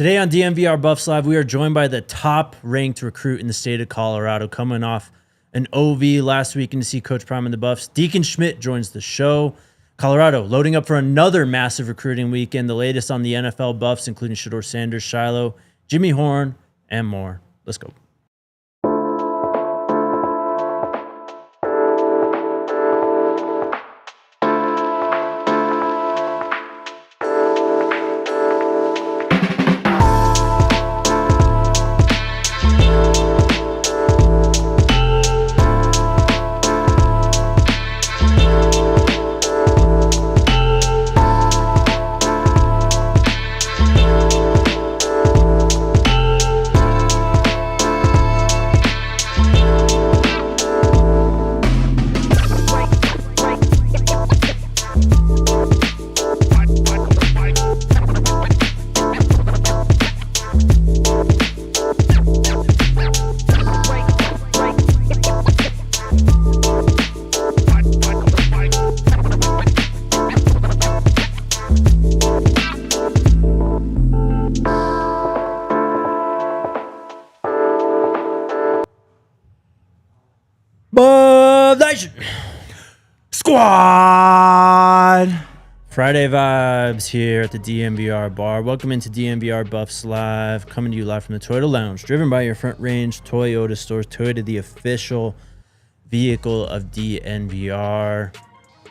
Today on DNVR Buffs Live, we are joined by the top-ranked recruit in the state of Colorado, coming off an OV last weekend to see Coach Prime and the Buffs. Deacon Schmitt joins the show. Colorado loading up for another massive recruiting weekend, the latest on the NFL Buffs, including Shedeur Sanders, Shilo, Jimmy Horn, and more. Let's go. Squad! Friday vibes here at the DNVR bar. Welcome into DNVR Buffs Live, coming to you live from the Toyota Lounge, driven by your Front Range Toyota stores. Toyota, the official vehicle of DNVR.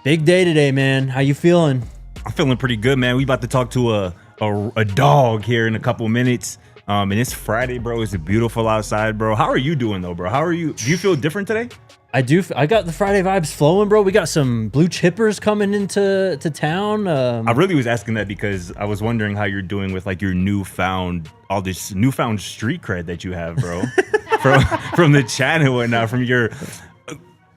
Big day today, man. How you feeling? I'm feeling pretty good, man. We about to talk to a dog here in a couple minutes. And it's Friday, bro. It's beautiful outside, bro. How are you doing, though, bro? How are you? Do you feel different today? I do. I got the Friday vibes flowing, bro. We got some blue chippers coming into town. I really was asking that because I was wondering how you're doing with like your all this newfound street cred that you have, bro. from the chat and whatnot, from your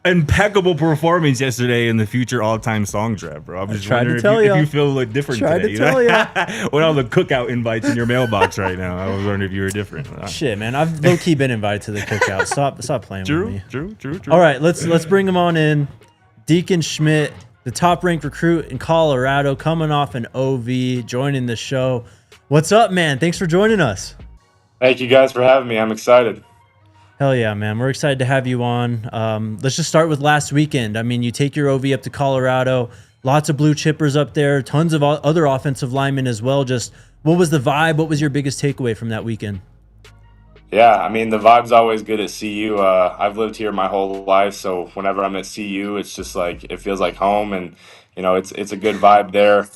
impeccable performance yesterday in the future all-time song draft, bro. I was just wondering if you feel a little different today. With all the cookout invites in your mailbox right now, I was wondering if you were different. Shit, man, I've low-key been invited to the cookout. Stop playing with me. True. All right, let's bring him on in. Deacon Schmitt, the top-ranked recruit in Colorado, coming off an OV, joining the show. What's up, man? Thanks for joining us. Thank you guys for having me. I'm excited. Hell yeah, man. We're excited to have you on. Let's just start with last weekend. I mean, you take your OV up to Colorado, lots of blue chippers up there, tons of other offensive linemen as well. Just what was the vibe? What was your biggest takeaway from that weekend? Yeah, I mean, the vibe's always good at CU. I've lived here my whole life, so whenever I'm at CU, it's just like it feels like home, and you know, it's a good vibe there.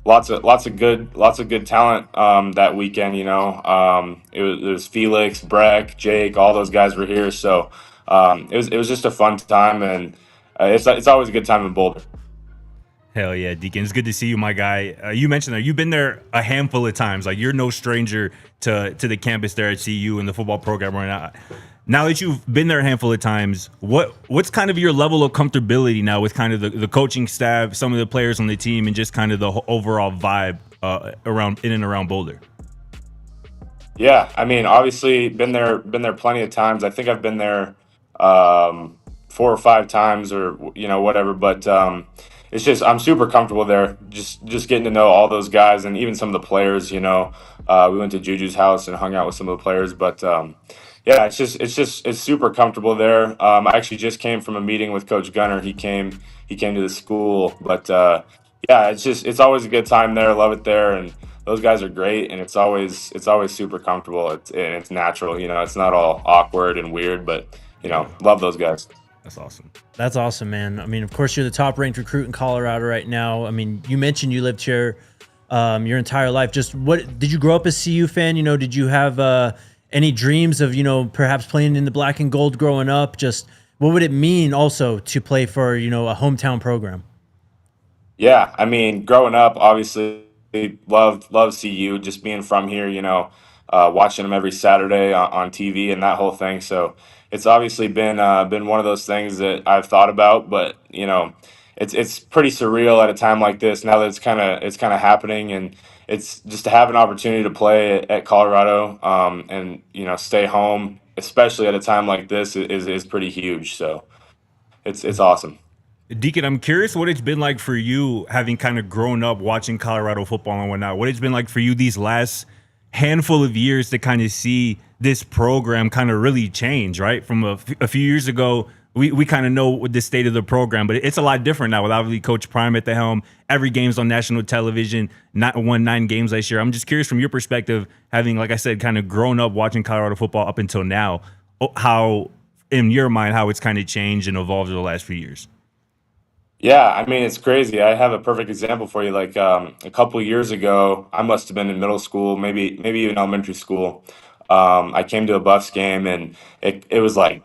Lots of good talent that weekend. You know, it was Felix, Breck, Jake, all those guys were here, so it was just a fun time, and it's always a good time in Boulder. Hell yeah, Deacon. It's good to see you, my guy. You mentioned that you've been there a handful of times. Like, you're no stranger to the campus there at CU and the football program right now. Now that you've been there a handful of times, what's kind of your level of comfortability now with kind of the coaching staff, some of the players on the team, and just kind of the overall vibe in and around Boulder? Yeah, I mean, obviously been there plenty of times. I think I've been there 4 or 5 times, or you know, whatever. But it's just I'm super comfortable there. Just getting to know all those guys and even some of the players. You know, we went to Juju's house and hung out with some of the players, but. Yeah, it's super comfortable there. I actually just came from a meeting with Coach Gunner. He came to the school, but yeah, it's always a good time there. I love it there, and those guys are great, and it's always super comfortable. It's natural, you know. It's not all awkward and weird, but you know, love those guys. That's awesome. That's awesome, man. I mean, of course, you're the top-ranked recruit in Colorado right now. I mean, you mentioned you lived here your entire life. Just what did you grow up a CU fan? You know, did you have any dreams of, you know, perhaps playing in the black and gold growing up? Just what would it mean also to play for, you know, a hometown program? Yeah, I mean, growing up, obviously loved CU, just being from here, you know, watching them every Saturday on TV and that whole thing. So it's obviously been one of those things that I've thought about, but you know, it's pretty surreal at a time like this. Now that it's kind of happening, and it's just to have an opportunity to play at Colorado, and you know, stay home, especially at a time like this, is pretty huge. So it's awesome. Deacon, I'm curious what it's been like for you, having kind of grown up watching Colorado football and whatnot. What it's been like for you these last handful of years to kind of see this program kind of really change, right? From a few years ago, we kind of know the state of the program, but it's a lot different now with obviously Coach Prime at the helm. Every game's on national television, won 9 games last year. I'm just curious from your perspective, having, like I said, kind of grown up watching Colorado football up until now, how, in your mind, how it's kind of changed and evolved over the last few years. Yeah, I mean, it's crazy. I have a perfect example for you. Like a couple of years ago, I must have been in middle school, maybe even elementary school. I came to a Buffs game, and it was like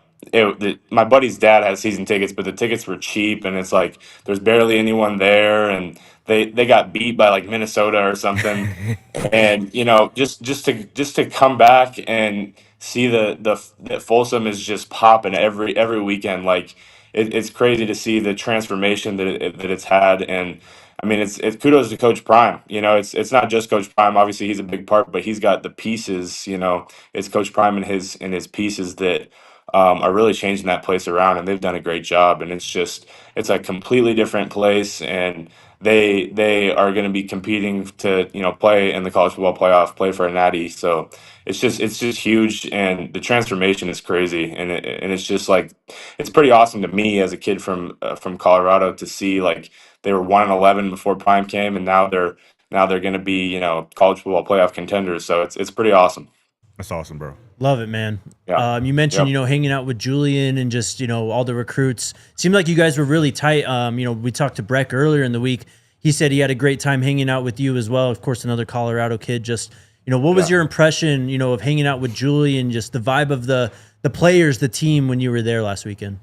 my buddy's dad had season tickets, but the tickets were cheap, and it's like there's barely anyone there, and they got beat by like Minnesota or something. And just to come back and see that Folsom is just popping every weekend. Like it's crazy to see the transformation that it's had. And I mean, it's kudos to Coach Prime. It's not just Coach Prime. Obviously, he's a big part, but he's got the pieces. It's Coach Prime and his pieces that are really changing that place around, and they've done a great job. And it's a completely different place, and they are going to be competing to play in the college football playoff, play for a natty. So it's just huge, and the transformation is crazy, and it's just like it's pretty awesome to me as a kid from Colorado to see like they were 1-11 before Prime came, and now they're going to be college football playoff contenders. So it's pretty awesome. That's awesome, bro. Love it, man. Yeah. You mentioned, Yep. hanging out with Julian and just, all the recruits. Seemed like you guys were really tight. We talked to Breck earlier in the week. He said he had a great time hanging out with you as well. Of course, another Colorado kid. Just, what was Yeah. your impression, of hanging out with Julian, just the vibe of the players, the team when you were there last weekend?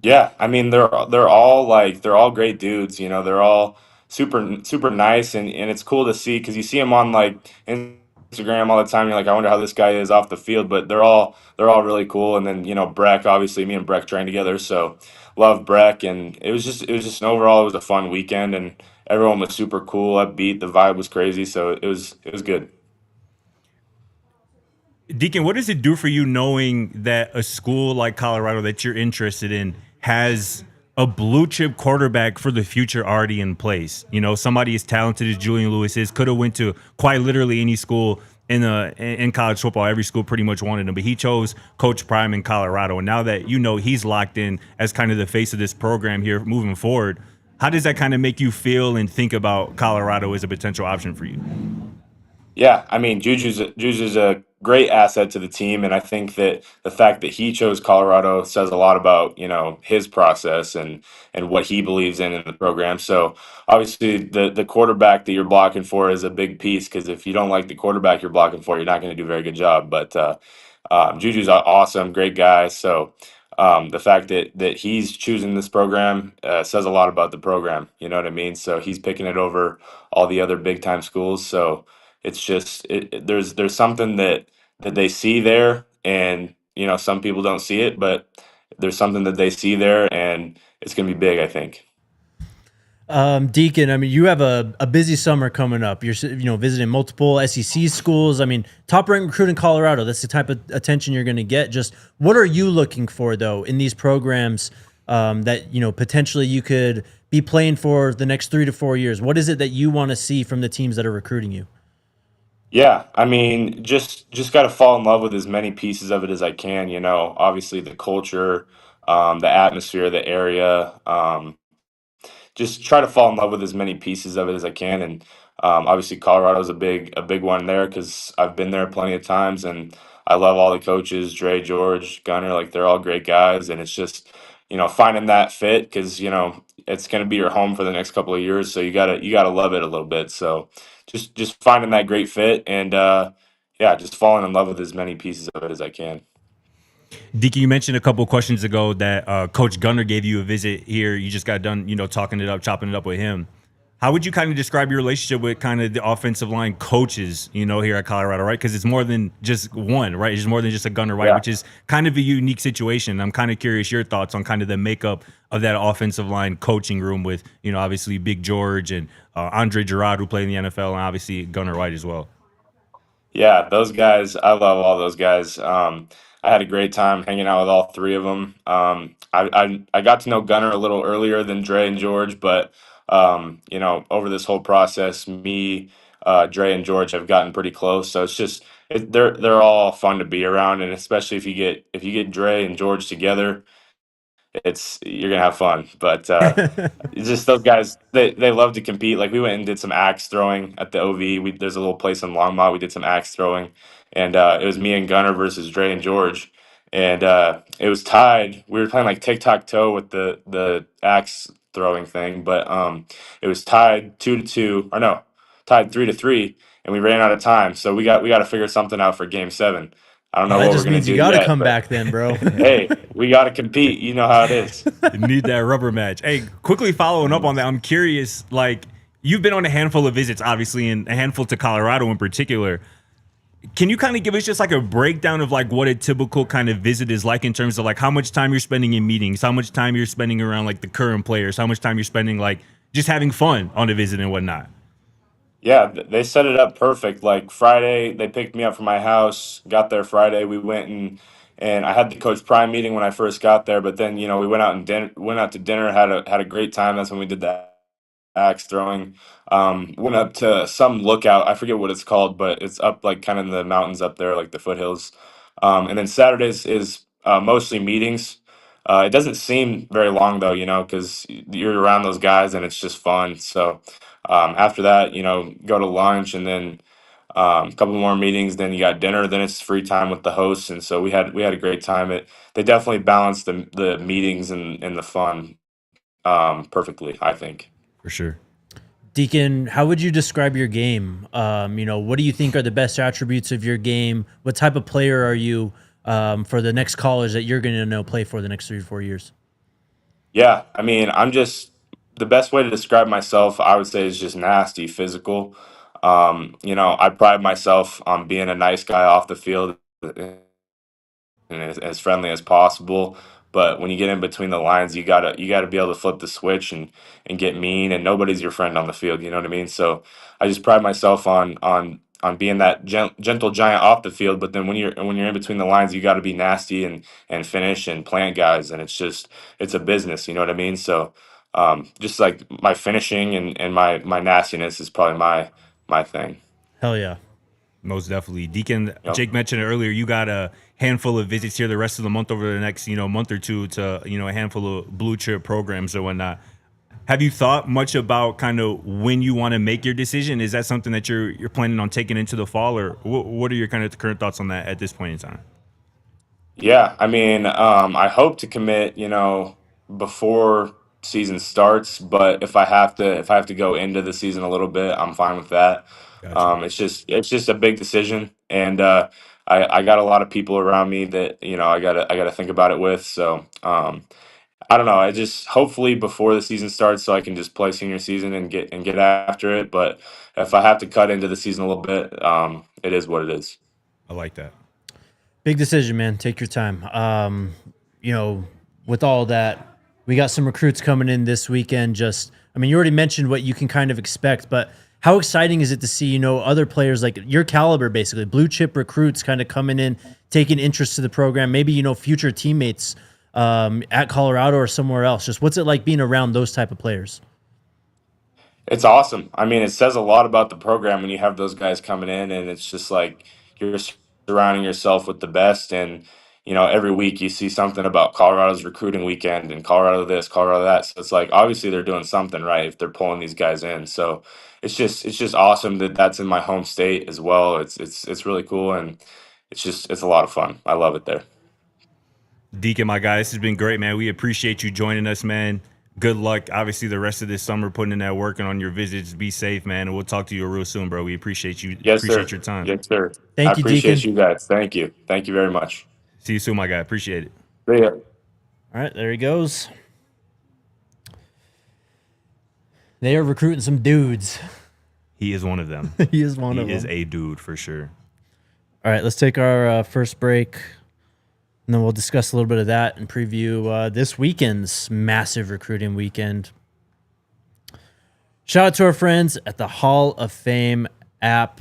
Yeah, I mean they're all great dudes. They're all super super nice, and it's cool to see because you see them on like Instagram all the time. You're like, I wonder how this guy is off the field, but they're all really cool. And then Breck, obviously me and Breck trained together, so love Breck. And it was just an overall it was a fun weekend, and everyone was super cool, upbeat. The vibe was crazy, so it was good. Deacon, what does it do for you knowing that a school like Colorado that you're interested in has a blue chip quarterback for the future already in place? Somebody as talented as Julian Lewis is, could have went to quite literally any school in college football. Every school pretty much wanted him, but he chose Coach Prime in Colorado. And now that he's locked in as kind of the face of this program here moving forward, how does that kind of make you feel and think about Colorado as a potential option for you? Yeah, I mean, Juju's a great asset to the team, and I think that the fact that he chose Colorado says a lot about his process and what he believes in the program. So obviously, the quarterback that you're blocking for is a big piece because if you don't like the quarterback you're blocking for, you're not going to do a very good job. But Juju's awesome, great guy. So the fact that he's choosing this program says a lot about the program. You know what I mean? So he's picking it over all the other big time schools. So it's just there's something that they see there, and some people don't see it, but there's something that they see there, and it's going to be big, I think. Deacon, I mean, you have a busy summer coming up. You're visiting multiple SEC schools. I mean, top ranked recruit in Colorado. That's the type of attention you're going to get. Just what are you looking for though in these programs that potentially you could be playing for the next 3 to 4 years? What is it that you want to see from the teams that are recruiting you? Yeah, I mean, just got to fall in love with as many pieces of it as I can. Obviously the culture, the atmosphere, the area. Just try to fall in love with as many pieces of it as I can. And obviously, Colorado's a big one there because I've been there plenty of times, and I love all the coaches, Dre, George, Gunner, like they're all great guys, and it's just finding that fit because it's going to be your home for the next couple of years, so you gotta love it a little bit. So just finding that great fit, and yeah, just falling in love with as many pieces of it as I can. Deacon, you mentioned a couple of questions ago that Coach Gunner gave you a visit here. You just got done, talking it up, chopping it up with him. How would you kind of describe your relationship with kind of the offensive line coaches, here at Colorado, right? Because it's more than just one, right? It's more than just a Gunner, right? Yeah. Which is kind of a unique situation. I'm kind of curious your thoughts on kind of the makeup of that offensive line coaching room with, obviously Big George and Andre Gerard, who played in the NFL, and obviously Gunner White as well. Yeah, those guys, I love all those guys. I had a great time hanging out with all three of them. I got to know Gunner a little earlier than Dre and George, but over this whole process, me, Dre and George have gotten pretty close. So it's just they're all fun to be around, and especially if you get Dre and George together, you're gonna have fun. But it's just those guys, they love to compete. Like we went and did some axe throwing at the OV. There's a little place in Longmont. We did some axe throwing, and it was me and Gunner versus Dre and George, and it was tied. We were playing like tic tac toe with the axe throwing thing, but it was tied 2-2, or no, tied 3-3, and we ran out of time. So we got to figure something out for Game 7. I don't know That what we're just gonna means do you got to yet, come but back then, bro. hey, we got to compete. You know how it is. You need that rubber match. Hey, quickly following up on that, I'm curious, like, you've been on a handful of visits, obviously, and a handful to Colorado in particular. Can you kind of give us just like a breakdown of like what a typical kind of visit is like in terms of like how much time you're spending in meetings, how much time you're spending around like the current players, how much time you're spending like just having fun on a visit and whatnot? Yeah, they set it up perfect. Like Friday, they picked me up from my house. Got there Friday. We went and I had the Coach Prime meeting when I first got there. But then we went out to dinner. Had a great time. That's when we did that axe throwing. Went up to some lookout. I forget what it's called, but it's up like kind of in the mountains up there, like the foothills. And then Saturdays is mostly meetings. It doesn't seem very long though, because you're around those guys and it's just fun. So after that, go to lunch and then a couple more meetings. Then you got dinner. Then it's free time with the hosts, and so we had a great time. They definitely balanced the meetings and the fun perfectly, I think. For sure. Deacon, how would you describe your game? What do you think are the best attributes of your game? What type of player are you for the next college that you're going to play for the next 3 to 4 years? Yeah, I mean, the best way to describe myself, I would say, is just nasty, physical. I pride myself on being a nice guy off the field and as friendly as possible. But when you get in between the lines, you gotta be able to flip the switch and get mean. And nobody's your friend on the field. You know what I mean? So I just pride myself on being that gentle giant off the field. But then when you're in between the lines, you got to be nasty and finish and plant guys. And it's a business. You know what I mean? So just like my finishing and my nastiness is probably my thing. Hell yeah. Most definitely. Deacon, Yep. Jake mentioned it earlier, you got a handful of visits here the rest of the month over the next, month or two to, a handful of blue chip programs or whatnot. Have you thought much about kind of when you want to make your decision? Is that something that you're planning on taking into the fall, or what are your kind of current thoughts on that at this point in time? Yeah, I mean, I hope to commit, before season starts, but if I have to go into the season a little bit, I'm fine with that. Gotcha. It's just a big decision, and I got a lot of people around me that I gotta think about it with. So I don't know. I just hopefully before the season starts, so I can just play senior season and get after it. But if I have to cut into the season a little bit, it is what it is. I like that. Big decision, man. Take your time. With all that, we got some recruits coming in this weekend. You already mentioned what you can kind of expect, but how exciting is it to see, other players like your caliber, basically blue chip recruits kind of coming in, taking interest to the program, maybe, future teammates at Colorado or somewhere else. Just what's it like being around those type of players? It's awesome. I mean, it says a lot about the program when you have those guys coming in, and it's just like you're surrounding yourself with the best. And every week you see something about Colorado's recruiting weekend and Colorado this, Colorado that. So it's like obviously they're doing something right if they're pulling these guys in. So it's just awesome that that's in my home state as well. It's really cool, and it's a lot of fun. I love it there. Deacon, my guy, this has been great, man. We appreciate you joining us, man. Good luck, obviously, the rest of this summer, putting in that work and on your visits. Be safe, man, and we'll talk to you real soon, bro. We appreciate you. Yes, Appreciate sir. your time. Yes, sir. Thank I you, appreciate Deacon. you guys. Thank you. Thank you very much. See you soon, my guy. Appreciate it. See ya. All right, there he goes. They are recruiting some dudes. He is one of them. He is one of He is them. a dude for sure. All right, let's take our first break, and then we'll discuss a little bit of that and preview this weekend's massive recruiting weekend. Shout out to our friends at the Hall of Fame app.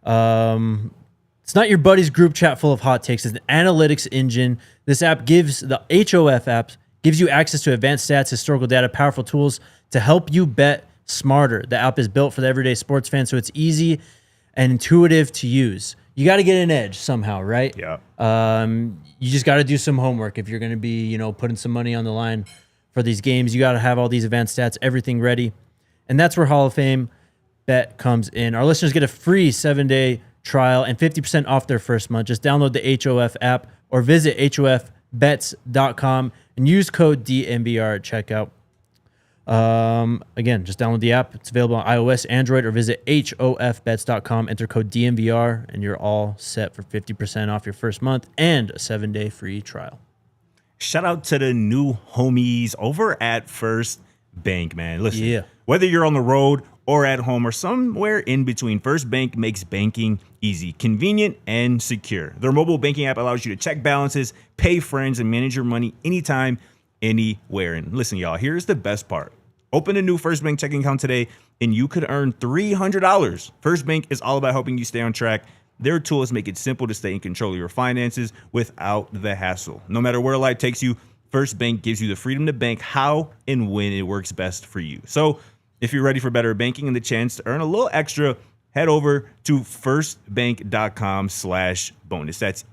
It's not your buddy's group chat full of hot takes. It's an analytics engine. This app the HOF app gives you access to advanced stats, historical data, powerful tools to help you bet smarter. The app is built for the everyday sports fan, so it's easy and intuitive to use. You got to get an edge somehow, right? Yeah. You just got to do some homework if you're going to be, putting some money on the line for these games. You got to have all these advanced stats, everything ready. And that's where Hall of Fame Bet comes in. Our listeners get a free 7-day trial and 50% off their first month. Just download the HOF app or visit HOFbets.com and use code DNVR at checkout. Again, just download the app. It's available on iOS, Android, or visit HOFbets.com. Enter code DNVR, and you're all set for 50% off your first month and a 7-day free trial. Shout out to the new homies over at First Bank, man. Listen, Yeah. whether you're on the road or at home or somewhere in between, First Bank makes banking easy, convenient, and secure. Their mobile banking app allows you to check balances, pay friends, and manage your money anytime, anywhere. And listen, y'all, here's the best part. Open a new First Bank checking account today, and you could earn $300. First Bank is all about helping you stay on track. Their tools make it simple to stay in control of your finances without the hassle. No matter where life takes you, First Bank gives you the freedom to bank how and when it works best for you. So if you're ready for better banking and the chance to earn a little extra, head over to firstbank.com/bonus. That's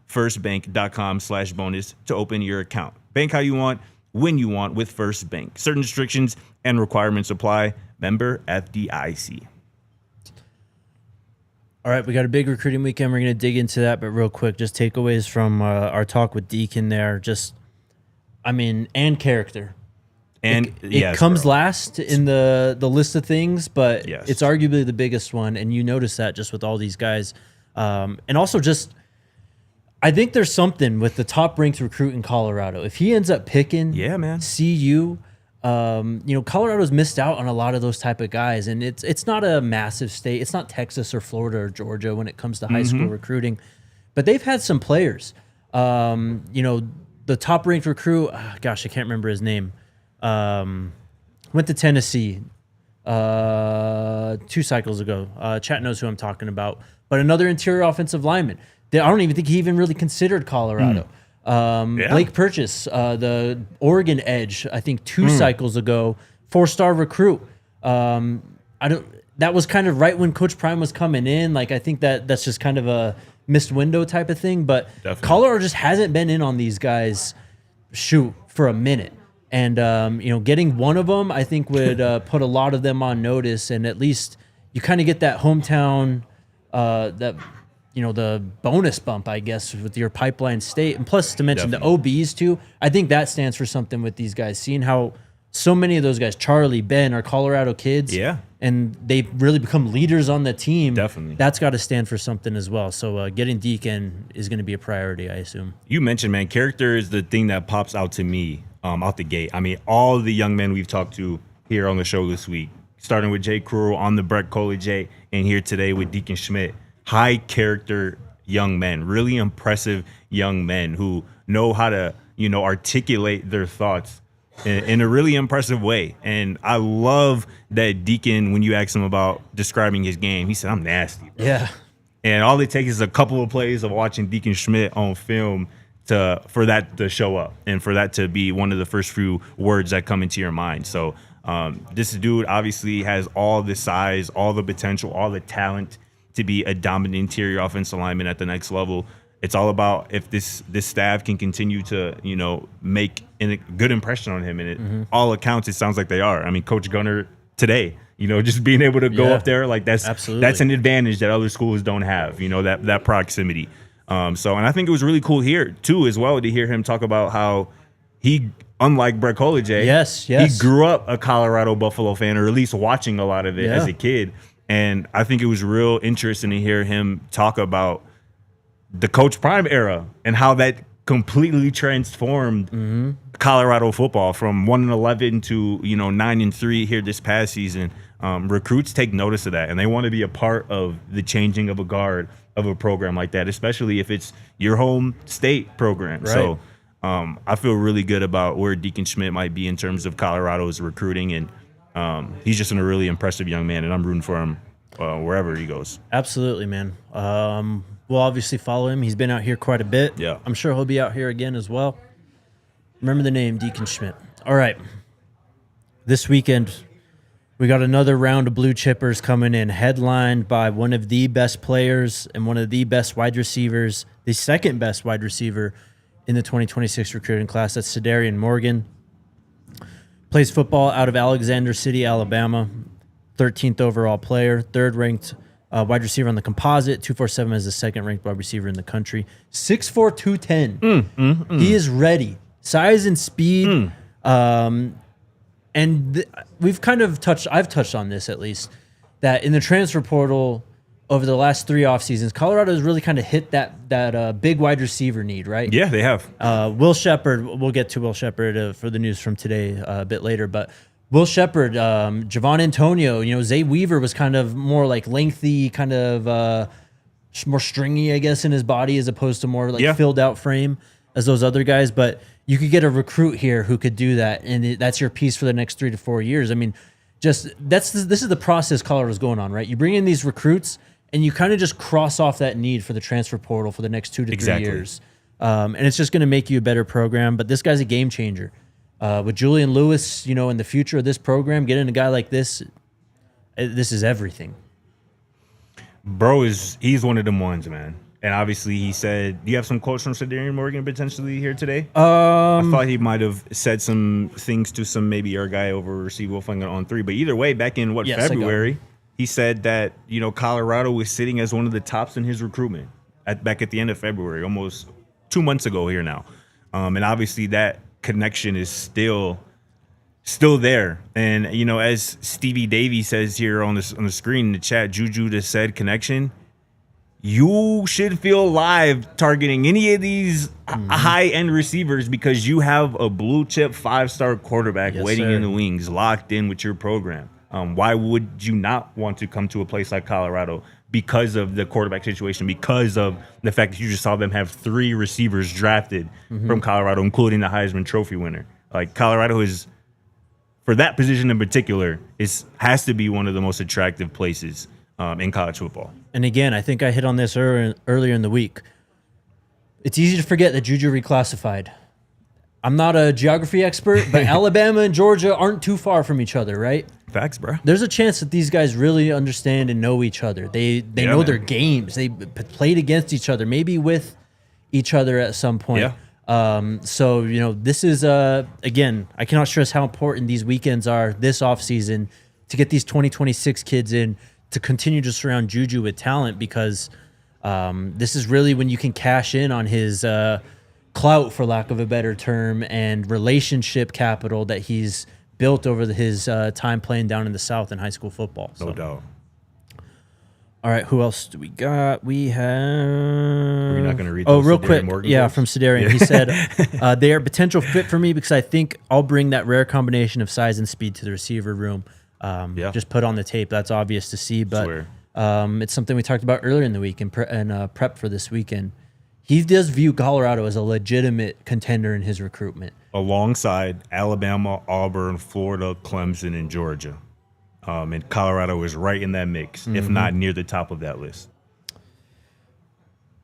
firstbank.com/bonus to open your account. Bank how you want, when you want with First Bank. Certain restrictions and requirements apply. Member FDIC. All right, we got a big recruiting weekend. We're going to dig into that, but real quick, just takeaways from our talk with Deacon there. And character. And it comes last in the list of things, but Yes. it's arguably the biggest one, and you notice that just with all these guys. And also just, I think there's something with the top-ranked recruit in Colorado. If he ends up picking CU, Colorado's missed out on a lot of those type of guys, and it's not a massive state. It's not Texas or Florida or Georgia when it comes to high school recruiting, but they've had some players. The top-ranked recruit, I can't remember his name. Went to Tennessee 2 cycles ago. Chat knows who I'm talking about. But another interior offensive lineman. I don't even think he even really considered Colorado. Blake Purchase, the Oregon edge, I think 2 cycles ago, 4-star recruit. That was kind of right when Coach Prime was coming in. Like, I think that's just kind of a missed window type of thing. But Definitely. Colorado just hasn't been in on these guys, for a minute. And, getting one of them, I think, would put a lot of them on notice. And at least you kind of get that hometown, the bonus bump, I guess, with your pipeline state. And plus, to mention the OBs, too, I think that stands for something with these guys. Seeing how so many of those guys, Charlie, Ben, are Colorado kids. Yeah. And they've really become leaders on the team. Definitely. That's got to stand for something as well. So getting Deacon is going to be a priority, I assume. You mentioned, man, character is the thing that pops out to me out the gate. I mean, all the young men we've talked to here on the show this week, starting with Jay Krull on the Brett College, and here today with Deacon Schmitt, high character young men, really impressive young men who know how to, articulate their thoughts in a really impressive way. And I love that Deacon, when you asked him about describing his game, he said, "I'm nasty, bro." Yeah. And all it takes is a couple of plays of watching Deacon Schmitt on film for that to show up and for that to be one of the first few words that come into your mind. So this dude obviously has all the size, all the potential, all the talent to be a dominant interior offensive lineman at the next level. It's all about if this staff can continue to, make a good impression on him. And all accounts, it sounds like they are. I mean, Coach Gunner today, just being able to go up there, like that's an advantage that other schools don't have, that proximity. And I think it was really cool here too, as well, to hear him talk about how he, unlike Brett College, he grew up a Colorado Buffalo fan, or at least watching a lot of it as a kid. And I think it was real interesting to hear him talk about the Coach Prime era and how that completely transformed Colorado football from 1-11 to 9-3 here this past season. Recruits take notice of that, and they want to be a part of the changing of a guard of a program like that, especially if it's your home state program. Right. So I feel really good about where Deacon Schmitt might be in terms of Colorado's recruiting, and he's just a really impressive young man, and I'm rooting for him wherever he goes. Absolutely, man. We'll obviously follow him. He's been out here quite a bit. Yeah. I'm sure he'll be out here again as well. Remember the name, Deacon Schmitt. All right. This weekend, We got another round of blue chippers coming in, headlined by one of the best players and one of the best wide receivers, the second best wide receiver in the 2026 recruiting class. That's Cederian Morgan. Plays football out of Alexander City, Alabama. 13th overall player, third ranked wide receiver on the composite. 247 as the second ranked wide receiver in the country. 6'4", 210. He is ready. Size and speed. We've kind of I've touched on this at least, that in the transfer portal over the last 3 off seasons, Colorado has really kind of hit that big wide receiver need, right? Yeah, they have. Will Shepard, we'll get to Will Shepard for the news from today a bit later, but Will Shepard, Javon Antonio, Zay Weaver was kind of more like lengthy, kind of more stringy, I guess, in his body as opposed to more like filled out frame as those other guys. But you could get a recruit here who could do that, and that's your piece for the next 3 to 4 years. I mean, this is the process Colorado's going on, right? You bring in these recruits, and you kind of just cross off that need for the transfer portal for the next 2 to 3 years. And it's just going to make you a better program. But this guy's a game changer. With Julian Lewis, in the future of this program, getting a guy like this is everything. Bro, he's one of them ones, man. And obviously he said, do you have some quotes from Cederian Morgan potentially here today? I thought he might have said some things to some maybe our guy over Steve Wolfgang on 3. But either way, back in February, he said that, Colorado was sitting as one of the tops in his recruitment back at the end of February, almost 2 months ago here now. And obviously that connection is still there. And, as Stevie Davey says here on the screen in the chat, Juju just said connection. You should feel live targeting any of these high-end receivers because you have a blue-chip 5-star quarterback waiting in the wings, locked in with your program. Why would you not want to come to a place like Colorado because of the quarterback situation, because of the fact that you just saw them have 3 receivers drafted from Colorado, including the Heisman Trophy winner? Like, Colorado is, for that position in particular, has to be one of the most attractive places in college football. And again, I think I hit on this earlier in the week. It's easy to forget that Juju reclassified. I'm not a geography expert, but Alabama and Georgia aren't too far from each other, right? Facts, bro. There's a chance that these guys really understand and know each other. They know their games. They played against each other, maybe with each other at some point. Yeah. So, this is, again, I cannot stress how important these weekends are this offseason to get these 2026 kids in, to continue to surround Juju with talent, because this is really when you can cash in on his clout, for lack of a better term, and relationship capital that he's built over his time playing down in the South in high school football. No doubt. All right, who else do we got? We have... We're not going to read those real Cederian quick. Morgan yeah, quotes? from Cederian. Yeah. He said, they are a potential fit for me because I think I'll bring that rare combination of size and speed to the receiver room. Just put on the tape. That's obvious to see, but it's something we talked about earlier in the week and prep for this weekend. He does view Colorado as a legitimate contender in his recruitment. Alongside Alabama, Auburn, Florida, Clemson, and Georgia. And Colorado is right in that mix, if not near the top of that list.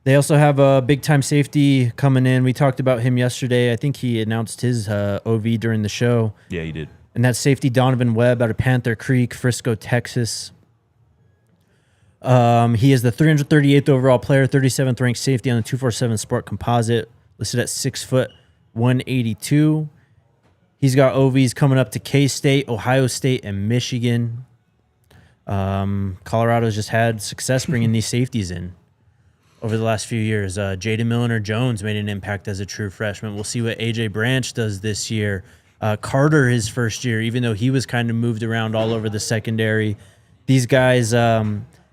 They also have a big-time safety coming in. We talked about him yesterday. I think he announced his OV during the show. Yeah, he did. And that's safety Donovan Webb out of Panther Creek, Frisco, Texas. He is the 338th overall player, 37th ranked safety on the 247 Sport Composite, listed at 6 foot 182. He's got OVs coming up to K-State, Ohio State, and Michigan. Colorado's just had success bringing these safeties in over the last few years. Jaden Milliner-Jones made an impact as a true freshman. We'll see what A.J. Branch does this year. Carter, his first year, even though he was kind of moved around all over the secondary. These guys,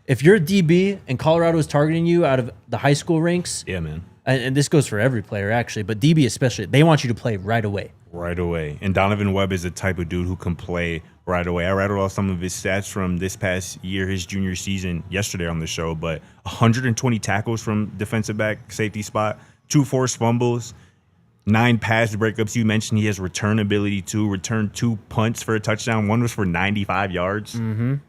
if you're a DB and Colorado is targeting you out of the high school ranks, yeah, man, and this goes for every player actually, but DB especially, they want you to play right away. Right away. And Donovan Webb is the type of dude who can play right away. I rattled off some of his stats from this past year, his junior season, yesterday on the show, but 120 tackles from defensive back safety spot, 2 forced fumbles, 9 pass breakups. You mentioned he has return ability too. Returned 2 punts for a touchdown. One was for 95 yards. And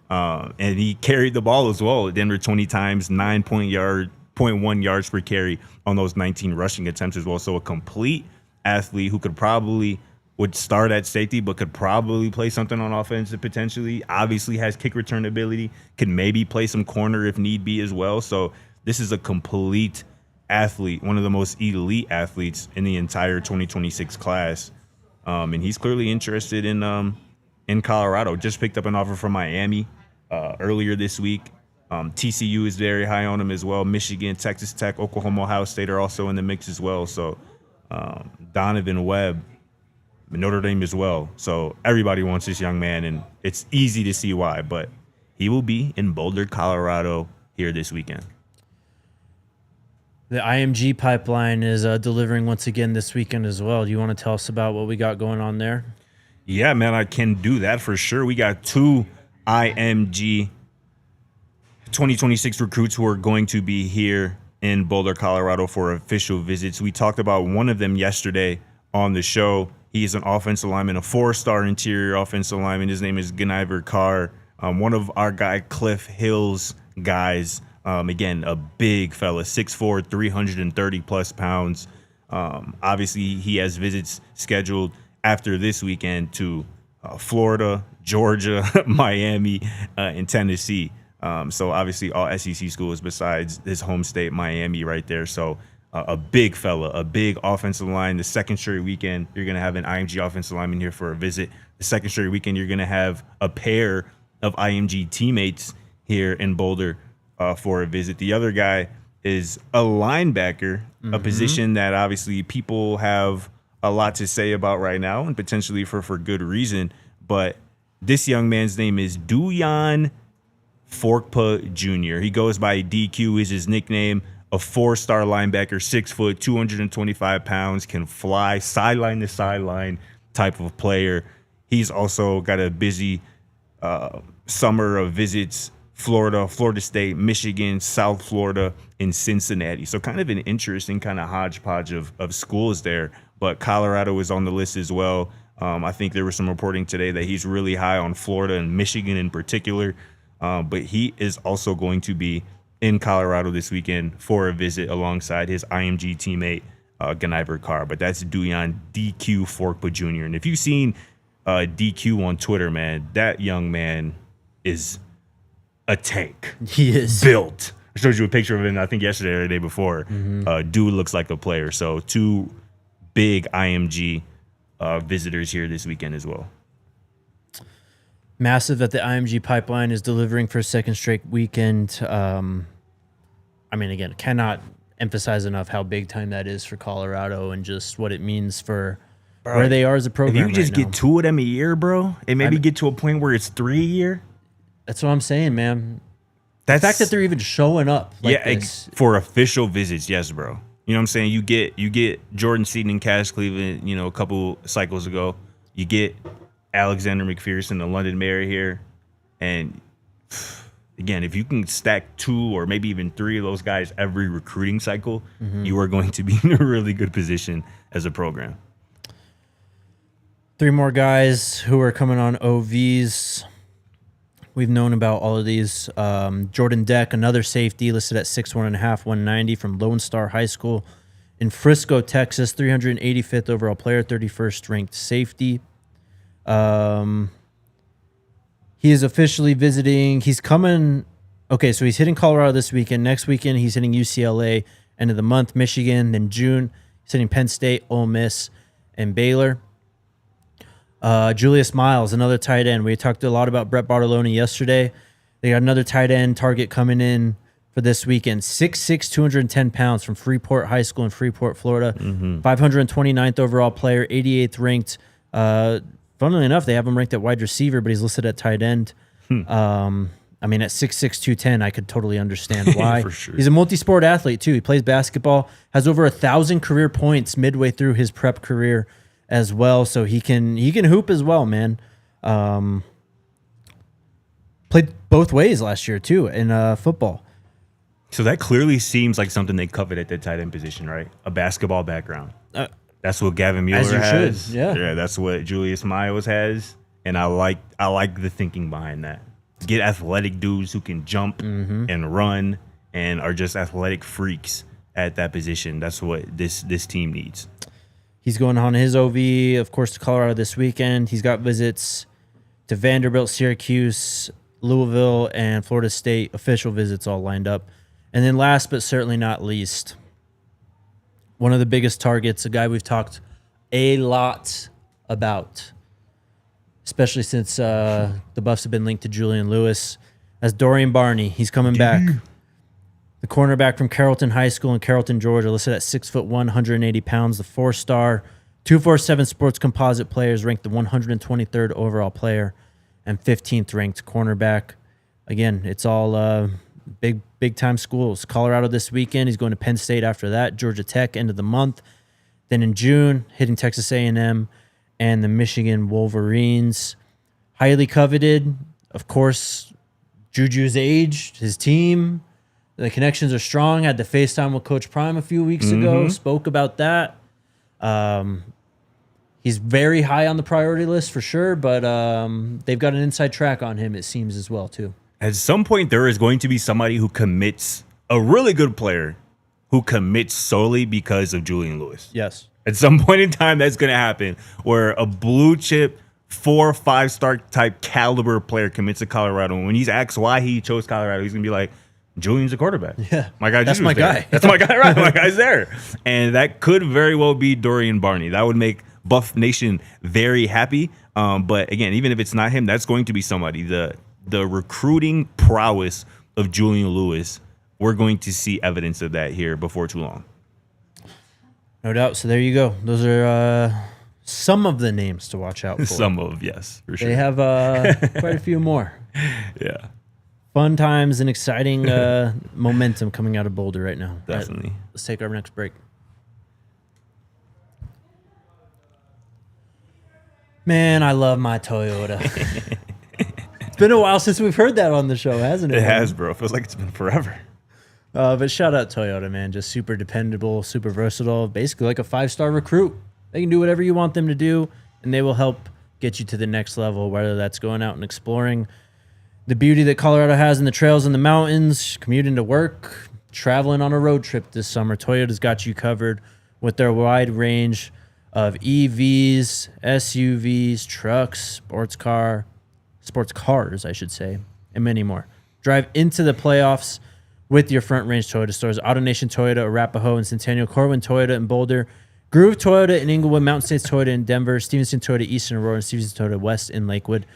he carried the ball as well at Denver 20 times, 9.1 yards per carry on those 19 rushing attempts as well. So a complete athlete who could probably would start at safety, but could probably play something on offense potentially. Obviously has kick return ability, can maybe play some corner if need be as well. So this is a complete athlete, one of the most elite athletes in the entire 2026 class. And he's clearly interested in Colorado. Just picked up an offer from Miami earlier this week. TCU is very high on him as well. Michigan, Texas Tech, Oklahoma, Ohio State are also in the mix as well. So Donovan Webb, Notre Dame as well. So everybody wants this young man, and it's easy to see why. But he will be in Boulder, Colorado here this weekend. The IMG pipeline is delivering once again this weekend as well. Do you want to tell us about what we got going on there? Yeah, man, I can do that for sure. We got 2 IMG 2026 recruits who are going to be here in Boulder, Colorado for official visits. We talked about one of them yesterday on the show. He is an offensive lineman, a 4-star interior offensive lineman. His name is Ganiver Carr, one of our guy Cliff Hill's guys. Again, a big fella, 6'4", 330-plus pounds. Obviously, he has visits scheduled after this weekend to Florida, Georgia, Miami, and Tennessee. So obviously all SEC schools besides his home state, Miami, right there. So a big fella, a big offensive line. The second straight weekend, you're going to have an IMG offensive lineman here for a visit. The second straight weekend, you're going to have a pair of IMG teammates here in Boulder for a visit. The other guy is a linebacker, a position that obviously people have a lot to say about right now and potentially for good reason. But this young man's name is Duyan Forkpa Jr. He goes by DQ is his nickname. A 4-star linebacker, 6 foot, 225 pounds, can fly sideline to sideline type of player. He's also got a busy summer of visits: Florida, Florida State, Michigan, South Florida, and Cincinnati. So kind of an interesting kind of hodgepodge of schools there. But Colorado is on the list as well. I think there was some reporting today that he's really high on Florida and Michigan in particular. But he is also going to be in Colorado this weekend for a visit alongside his IMG teammate, Ganiver Carr. But that's Duyan DQ Forkpa Jr. And if you've seen DQ on Twitter, man, that young man is a tank. He is built. I showed you a picture of him, I think yesterday or the day before. Dude looks like a player. So 2 big IMG visitors here this weekend as well. Massive that the IMG pipeline is delivering for a second straight weekend. I mean, again, cannot emphasize enough how big time that is for Colorado and just what it means for where they are as a program. If you just get 2 of them a year, bro, and maybe get to a point where it's 3 a year. That's what I'm saying, man. The fact that they're even showing up like this. For official visits, yes, bro. You know what I'm saying? You get Jordan Seaton and Cash Cleveland, a couple cycles ago. You get Alexander McPherson, the London Mayor here. And again, if you can stack 2 or maybe even 3 of those guys every recruiting cycle, you are going to be in a really good position as a program. 3 more guys who are coming on OVs. We've known about all of these. Jordan Deck, another safety, listed at 6'1.5", 190 from Lone Star High School in Frisco, Texas. 385th overall player, 31st ranked safety. He is officially visiting. He's coming. Okay, so he's hitting Colorado this weekend. Next weekend, he's hitting UCLA. End of the month, Michigan. Then June, he's hitting Penn State, Ole Miss, and Baylor. Julius Miles, another tight end. We talked a lot about Brett Bartoloni yesterday. They got another tight end target coming in for this weekend. 6'6", 210 pounds from Freeport High School in Freeport, Florida. 529th overall player, 88th ranked. Funnily enough, they have him ranked at wide receiver, but he's listed at tight end. I mean, at 6'6", 210, I could totally understand why. For sure. He's a multi-sport athlete, too. He plays basketball, has over 1,000 career points midway through his prep career as well, so he can hoop as well, man. Played both ways last year too in football. So that clearly seems like something they covet at the tight end position, right? A basketball background. That's what Gavin Mueller has. Should. Yeah, that's what Julius Miles has, and I like the thinking behind that. Get athletic dudes who can jump and run and are just athletic freaks at that position. That's what this team needs. He's going on his OV, of course, to Colorado this weekend. He's got visits to Vanderbilt, Syracuse, Louisville, and Florida State, official visits all lined up. And then last but certainly not least, one of the biggest targets, a guy we've talked a lot about, especially since the Buffs have been linked to Julian Lewis, as Dorian Barney. He's coming back. The cornerback from Carrollton High School in Carrollton, Georgia, listed at 6'1", 180 pounds, the 4-star 247 Sports Composite players, ranked the 123rd overall player and 15th ranked cornerback. Again, it's all big time schools. Colorado this weekend. He's going to Penn State after that. Georgia Tech end of the month. Then in June, hitting Texas A&M and the Michigan Wolverines. Highly coveted, of course. Juju's age, his team. The connections are strong. Had the FaceTime with Coach Prime a few weeks ago. Spoke about that. He's very high on the priority list for sure, but they've got an inside track on him, it seems, as well, too. At some point, there is going to be somebody who commits, a really good player, who commits solely because of Julian Lewis. Yes. At some point in time, that's going to happen, where a blue chip 4 or 5-star type caliber player commits to Colorado. And when he's asked why he chose Colorado, he's going to be like, Julian's a quarterback. Yeah. My guy, that's my guy. That's my guy, right? My guy's there. And that could very well be Dorian Barney. That would make Buff Nation very happy. But again, even if it's not him, that's going to be somebody. The recruiting prowess of Julian Lewis, we're going to see evidence of that here before too long. No doubt. So there you go. Those are some of the names to watch out for. Yes, for sure. They have quite a few more. Yeah. Fun times and exciting momentum coming out of Boulder right now. Definitely. Right, let's take our next break. Man, I love my Toyota. It's been a while since we've heard that on the show, hasn't it? It has, bro. It feels like it's been forever. But shout out Toyota, man. Just super dependable, super versatile. Basically like a 5-star recruit. They can do whatever you want them to do, and they will help get you to the next level, whether that's going out and exploring the beauty that Colorado has in the trails and the mountains, commuting to work, traveling on a road trip this summer. Toyota's got you covered with their wide range of EVs, SUVs, trucks, sports cars, I should say, and many more. Drive into the playoffs with your Front Range Toyota stores. AutoNation Toyota, Arapahoe and Centennial, Corwin Toyota in Boulder, Groove Toyota in Inglewood, Mountain States Toyota in Denver, Stevenson Toyota East in Aurora, and Stevenson Toyota West in Lakewood.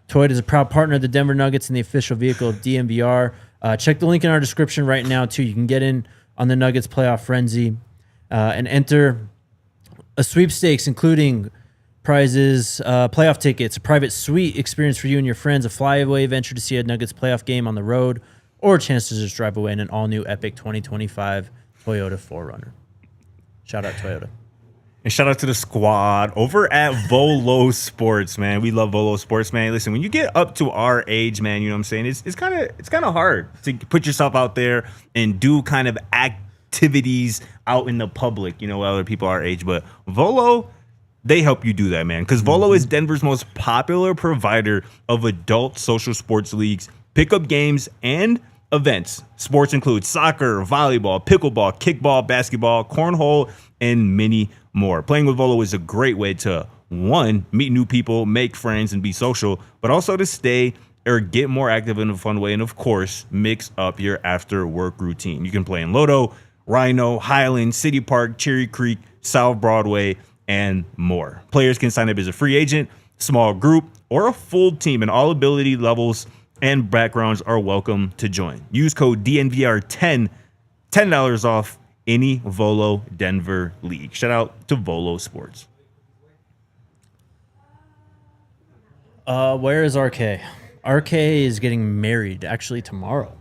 Toyota is a proud partner of the Denver Nuggets and the official vehicle of DNVR. Check the link in our description right now, too. You can get in on the Nuggets playoff frenzy and enter a sweepstakes, including prizes, playoff tickets, a private suite experience for you and your friends, a flyaway venture to see a Nuggets playoff game on the road, or a chance to just drive away in an all-new epic 2025 Toyota 4Runner. Shout out Toyota. And shout out to the squad over at Volo Sports, man. We love Volo Sports, man. Listen, when you get up to our age, man, you know what I'm saying? It's kind of hard to put yourself out there and do kind of activities out in the public, you know, with other people our age. But Volo, they help you do that, man. Because Volo is Denver's most popular provider of adult social sports leagues, pickup games, and events. Sports include soccer, volleyball, pickleball, kickball, basketball, cornhole, and many more. Playing with Volo is a great way to, one, meet new people, make friends, and be social, but also to stay or get more active in a fun way, and of course, mix up your after-work routine. You can play in Lodo, Rhino, Highland, City Park, Cherry Creek, South Broadway, and more. Players can sign up as a free agent, small group, or a full team, and all ability levels and backgrounds are welcome to join. Use code DNVR10, $10 off any Volo Denver league. Shout out to Volo Sports. Where is RK? RK is getting married actually tomorrow.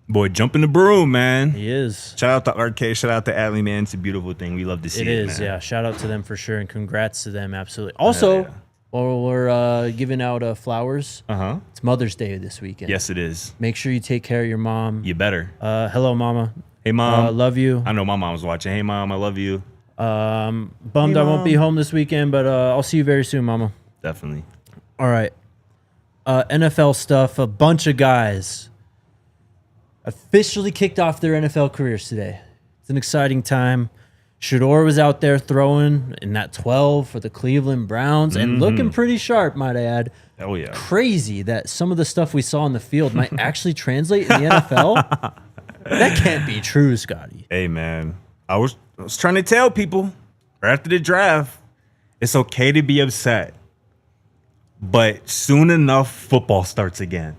Boy, jump in the broom, man. He is. Shout out to RK. Shout out to Adley, man. It's a beautiful thing. We love to see it. It is, man. yeah. Shout out to them for sure, and congrats to them, absolutely. Also, while we're giving out flowers, it's Mother's Day this weekend. Yes, it is. Make sure you take care of your mom. You better. Hello, Mama. Hey, Mom. Love you. I know my mom's watching. Hey, Mom, I love you. Bummed Hey, I won't be home this weekend, but I'll see you very soon, Mama. Definitely. All right. NFL stuff. A bunch of guys officially kicked off their NFL careers today. It's an exciting time. Shedeur was out there throwing in that 12 for the Cleveland Browns and looking pretty sharp, might I add. Oh, yeah. Crazy that some of the stuff we saw on the field might actually translate in the NFL. That can't be true, Scotty. Hey, man. I was trying to tell people right after the draft, it's okay to be upset. But soon enough, football starts again.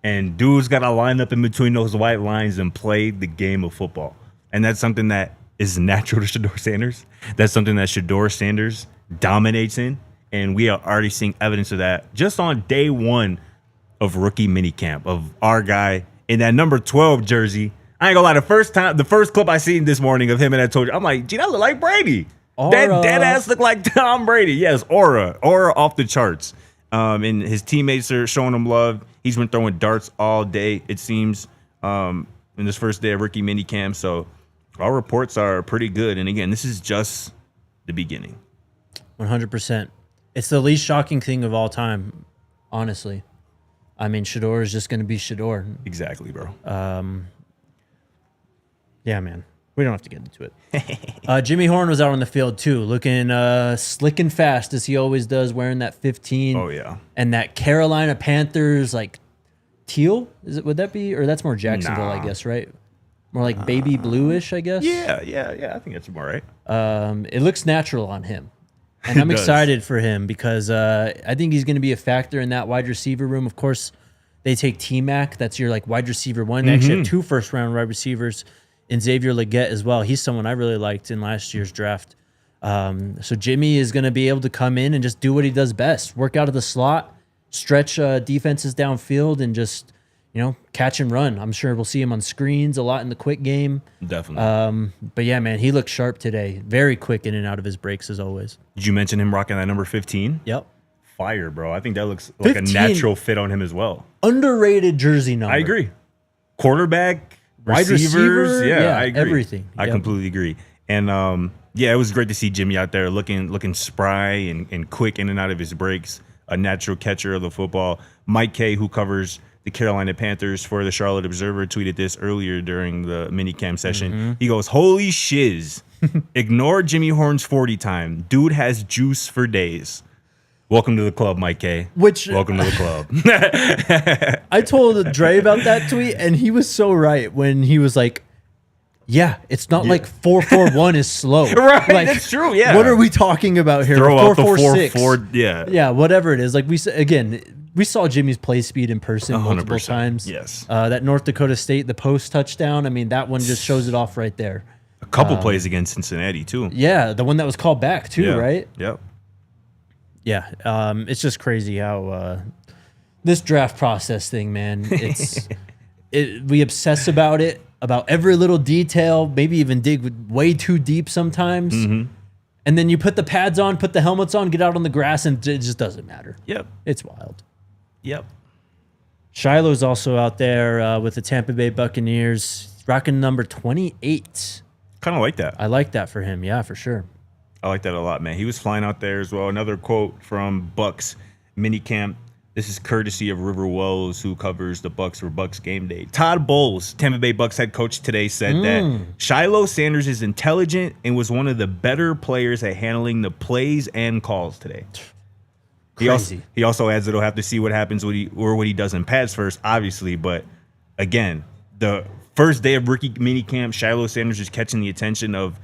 And dudes got to line up in between those white lines and play the game of football. And that's something that is natural to Shedeur Sanders. That's something that Shedeur Sanders dominates in. And we are already seeing evidence of that just on day one of rookie minicamp of our guy in that number 12 jersey. I ain't gonna lie, the first clip I seen this morning of him and I told you, I'm like, gee, that look like Brady. That dead ass look like Tom Brady. Yes, aura off the charts. And his teammates are showing him love. He's been throwing darts all day, it seems, in this first day of rookie minicamp. So our reports are pretty good. And again, this is just the beginning. 100%. It's the least shocking thing of all time, honestly. I mean, Shedeur is just going to be Shedeur. Exactly, bro. Yeah, man. We don't have to get into it. Jimmy Horn was out on the field, too, looking slick and fast, as he always does, wearing that 15. Oh, yeah. And that Carolina Panthers, like, teal? Would that be? Or that's more Jacksonville, I guess, right? More like baby bluish, I guess? Yeah. I think that's more right. It looks natural on him. And I'm excited for him because I think he's going to be a factor in that wide receiver room. Of course, they take T-Mac. That's your like wide receiver one. They actually have 2 first-round wide receivers in Xavier Leggett as well. He's someone I really liked in last year's draft. So Jimmy is going to be able to come in and just do what he does best. Work out of the slot, stretch defenses downfield, and just, catch and run. I'm sure we'll see him on screens a lot in the quick game. Definitely. But yeah, man, he looked sharp today. Very quick in and out of his breaks as always. Did you mention him rocking that number 15? Yep. Fire, bro. I think that looks like 15. a natural fit on him as well. Underrated jersey number. I agree. Quarterback, wide receivers. receiver. Yeah, I agree. Everything. I completely agree. And it was great to see Jimmy out there looking spry and quick in and out of his breaks. A natural catcher of the football. Mike Kay, who covers the Carolina Panthers for the Charlotte Observer, tweeted this earlier during the minicamp session. He goes, "Holy shiz. Ignore Jimmy Horn's 40 time. Dude has juice for days." Welcome to the club, Mike Kay. Welcome to the club. I told Dre about that tweet, and he was so right when he was like, yeah, it's not like 4.41 is slow. Right, like, that's true, yeah. What are we talking about here? Throw out the 4.46. yeah. Yeah, whatever it is. Like we saw Jimmy's play speed in person multiple 100%, times. yes. That North Dakota State, the post touchdown, I mean, that one just shows it off right there. A couple plays against Cincinnati, too. Yeah, the one that was called back, too, right? Yep. Yeah, it's just crazy how this draft process thing, man. We obsess about it, about every little detail, maybe even dig way too deep sometimes. And then you put the pads on, put the helmets on, get out on the grass, and it just doesn't matter. Yep. It's wild. Yep. Shiloh's also out there with the Tampa Bay Buccaneers, rocking number 28. Kind of like that. I like that for him. Yeah, for sure. I like that a lot, man. He was flying out there as well. Another quote from Bucks minicamp. This is courtesy of River Wells, who covers the Bucks for Bucks Game Day. Todd Bowles, Tampa Bay Bucks head coach today, said that Shilo Sanders is intelligent and was one of the better players at handling the plays and calls today. Crazy. He also adds that he'll have to see what happens what he does in pads first, obviously. But again, the first day of rookie minicamp, Shilo Sanders is catching the attention of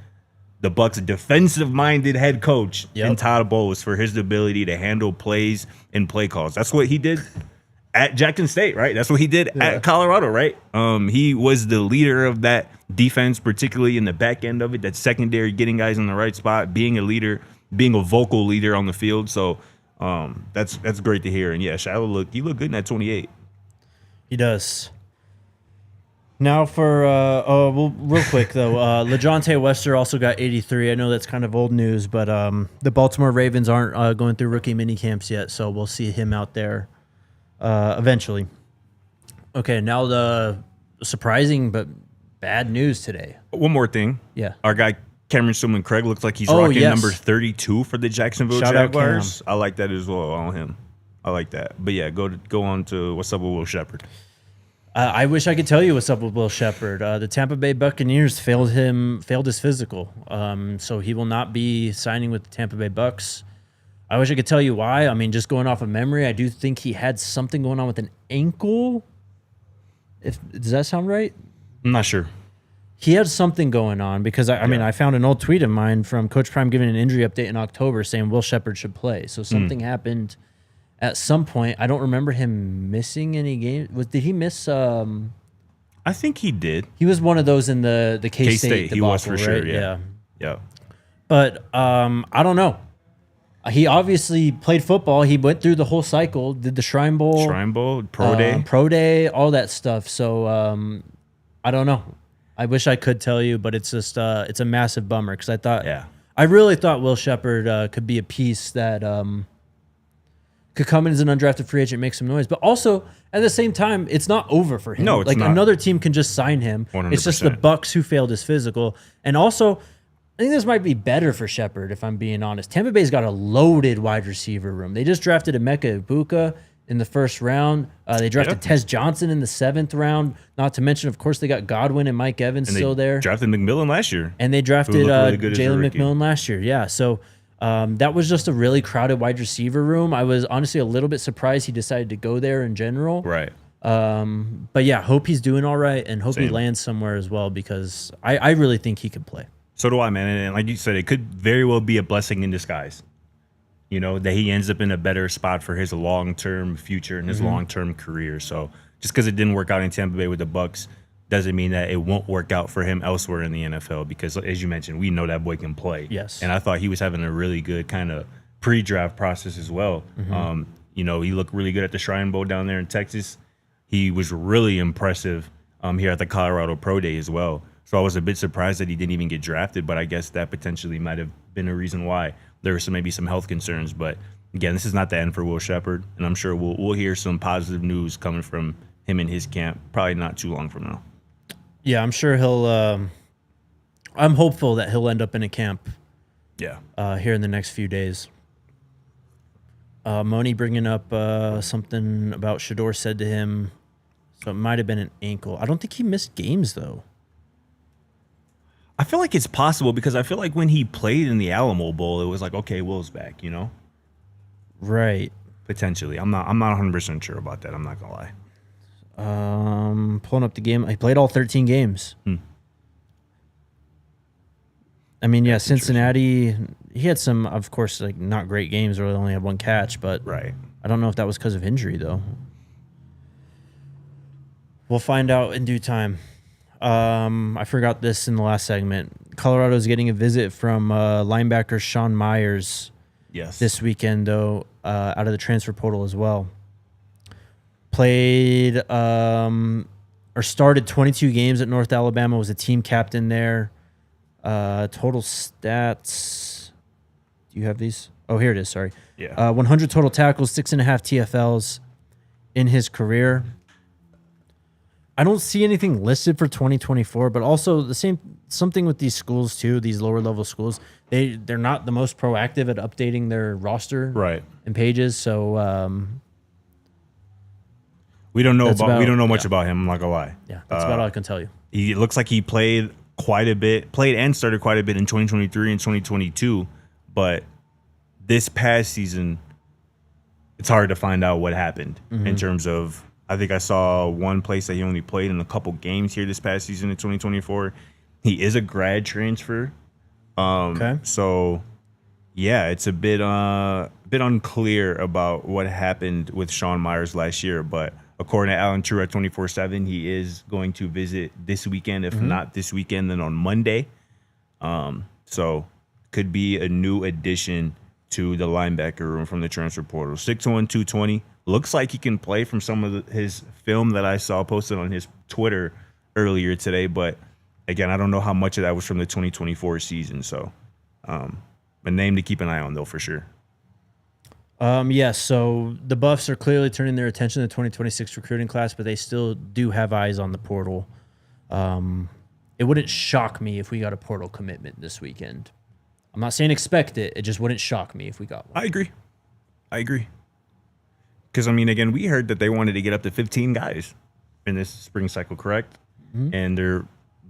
the Bucks' defensive-minded head coach and Todd Bowles for his ability to handle plays and play calls. That's what he did at Jackson State, right? That's what he did at Colorado, right? He was the leader of that defense, particularly in the back end of it, that secondary, getting guys in the right spot, being a leader, being a vocal leader on the field. So that's great to hear. And yeah, Shilo looked good in that 28. He does. Now for, real quick, though, LaJohntay Wester also got 83. I know that's kind of old news, but the Baltimore Ravens aren't going through rookie mini camps yet, so we'll see him out there eventually. Okay, now the surprising but bad news today. One more thing. Yeah. Our guy, Cameron Stillman-Craig, looks like he's rocking number 32 for the Jacksonville Jaguars. I like that as well on him. I like that. But yeah, go on to what's up with Will Shepherd. I wish I could tell you what's up with Will Sheppard. The Tampa Bay Buccaneers failed his physical, so he will not be signing with the Tampa Bay Bucks. I wish I could tell you why. I mean, just going off of memory, I do think he had something going on with an ankle. Does that sound right? I'm not sure. He had something going on because I mean, I found an old tweet of mine from Coach Prime giving an injury update in October saying Will Sheppard should play. So something happened at some point. I don't remember him missing any games. Did he miss? I think he did. He was one of those in the K-State debacle, he was for right? sure. Yeah. But I don't know. He obviously played football. He went through the whole cycle, did the Shrine Bowl, Pro Day, all that stuff. So I don't know. I wish I could tell you, but it's just it's a massive bummer because I really thought Will Sheppard could be a piece that could come in as an undrafted free agent, make some noise. But also at the same time, it's not over for him. No, it's not. Another team can just sign him. 100%. It's just the Bucks who failed his physical, and also. I think this might be better for Sheppard, if I'm being honest. Tampa Bay's got a loaded wide receiver room. They just drafted Emeka Ibuka in the first round. They drafted Tez Johnson in the 7th round. Not to mention, of course, they got Godwin and Mike Evans still there. Drafted McMillan last year. And they drafted Jalen McMillan last year. Yeah, so that was just a really crowded wide receiver room. I was honestly a little bit surprised he decided to go there in general. Right. But yeah, hope he's doing all right and hope he lands somewhere as well because I really think he could play. So do I, man. And like you said, it could very well be a blessing in disguise. You know, that he ends up in a better spot for his long-term future and his long-term career. So just because it didn't work out in Tampa Bay with the Bucks doesn't mean that it won't work out for him elsewhere in the NFL because, as you mentioned, we know that boy can play. Yes. And I thought he was having a really good kind of pre-draft process as well. You know, he looked really good at the Shrine Bowl down there in Texas. He was really impressive here at the Colorado Pro Day as well. So I was a bit surprised that he didn't even get drafted, but I guess that potentially might have been a reason why. There were maybe some health concerns, but again, this is not the end for Will Sheppard, and I'm sure we'll hear some positive news coming from him and his camp probably not too long from now. Yeah, I'm sure he'll I'm hopeful that he'll end up in a camp here in the next few days. Moni bringing up something about Shedeur said to him, so it might have been an ankle. I don't think he missed games, though. I feel like it's possible because I feel like when he played in the Alamo Bowl, it was like, okay, Will's back, you know? Right. Potentially. I'm not 100% sure about that. I'm not going to lie. Pulling up the game. He played all 13 games. I mean, yeah, Cincinnati, he had some, of course, like not great games where he only had one catch, but I don't know if that was because of injury, though. We'll find out in due time. I forgot this in the last segment. Colorado's getting a visit from linebacker Sean Myers this weekend, though, out of the transfer portal as well. Played or started 22 games at North Alabama, was a team captain there. Total stats. Do you have these? Oh, here it is. Sorry. 100 total tackles, 6.5 TFLs in his career. I don't see anything listed for 2024, but also something with these schools too, these lower level schools. They're not the most proactive at updating their roster and pages. So we don't know much about him, I'm not gonna lie. Yeah, that's about all I can tell you. He looks like he played quite a bit, and started quite a bit in 2023 and 2022, but this past season, it's hard to find out what happened in terms of. I think I saw one place that he only played in a couple games here this past season in 2024. He is a grad transfer. So, yeah, it's a bit unclear about what happened with Sean Myers last year. But according to Alan True at 24/7, he is going to visit this weekend. If not this weekend, then on Monday. So, could be a new addition to the linebacker room from the transfer portal. 6'1", 220. Looks like he can play from some of his film that I saw posted on his Twitter earlier today. But, again, I don't know how much of that was from the 2024 season. So, a name to keep an eye on, though, for sure. So the Buffs are clearly turning their attention to the 2026 recruiting class, but they still do have eyes on the portal. It wouldn't shock me if we got a portal commitment this weekend. I'm not saying expect it. It just wouldn't shock me if we got one. I agree. Because, I mean, again, we heard that they wanted to get up to 15 guys. in this spring cycle, correct? And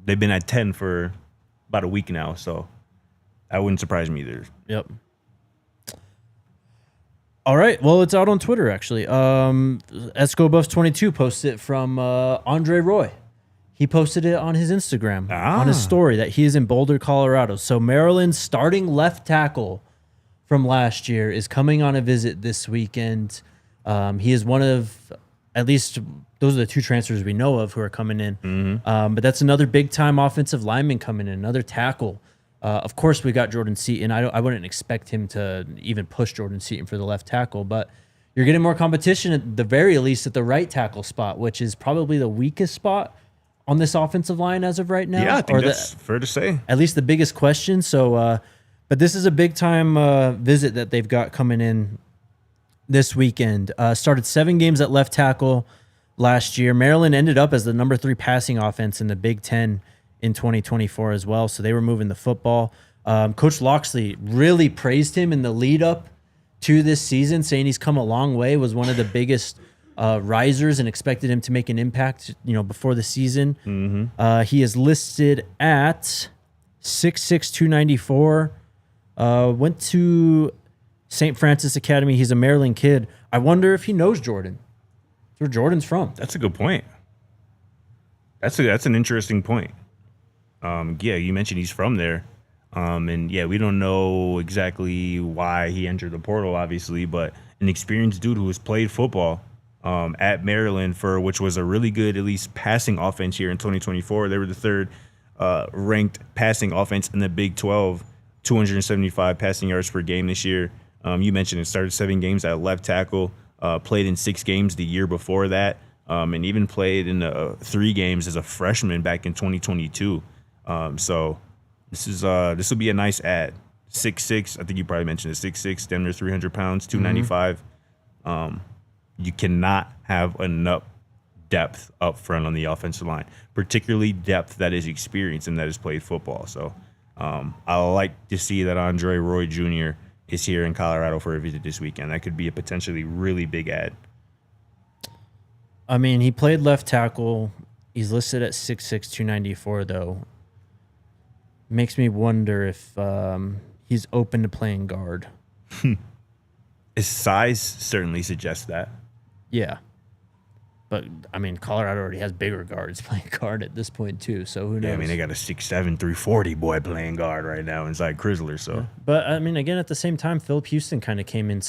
they've been at 10 for about a week now, so that wouldn't surprise me either. Yep. All right. Well, it's out on Twitter, actually. Esco Buffs 22 posted it from Andre Roy. He posted it on his Instagram, on his story, that he is in Boulder, Colorado. So Maryland's starting left tackle from last year is coming on a visit this weekend. He is one of, at least those are the 2 transfers we know of who are coming in. But that's another big-time offensive lineman coming in, another tackle. Of course, we got Jordan Seaton. I wouldn't expect him to even push Jordan Seaton for the left tackle, but you're getting more competition at the very least at the right tackle spot, which is probably the weakest spot on this offensive line as of right now. Yeah, I think that's fair to say. At least the biggest question. So, but this is a big-time visit that they've got coming in this weekend. Started 7 games at left tackle last year. Maryland ended up as the number 3 passing offense in the Big Ten in 2024 as well. So they were moving the football. Coach Loxley really praised him in the lead up to this season, saying he's come a long way, was one of the biggest risers, and expected him to make an impact, before the season. He is listed at 6'6", 294. Went to St. Francis Academy. He's a Maryland kid. I wonder if he knows Jordan. That's where Jordan's from. That's a good point. That's an interesting point. Yeah, you mentioned he's from there. And yeah, we don't know exactly why he entered the portal, obviously, but an experienced dude who has played football at Maryland, which was a really good, at least, passing offense here in 2024. They were the 3rd ranked passing offense in the Big 12, 275 passing yards per game this year. You mentioned it started 7 games at left tackle, played in 6 games the year before that, and even played in 3 games as a freshman back in 2022. So this will be a nice ad. 6'6", I think you probably mentioned it, 6'6", damn near 300 pounds, 295. You cannot have enough depth up front on the offensive line, particularly depth that is experienced and that has played football. So I like to see that Andre Roy Jr. is here in Colorado for a visit this weekend. That could be a potentially really big ad. I mean, he played left tackle. He's listed at 6'6", 294, though. Makes me wonder if he's open to playing guard. His size certainly suggests that. Yeah. But, I mean, Colorado already has bigger guards playing guard at this point, too, so who knows? Yeah, I mean, they got a 6'7", 340 boy playing guard right now inside Chrysler, so. Yeah. But, I mean, again, at the same time, Philip Houston kind of came in,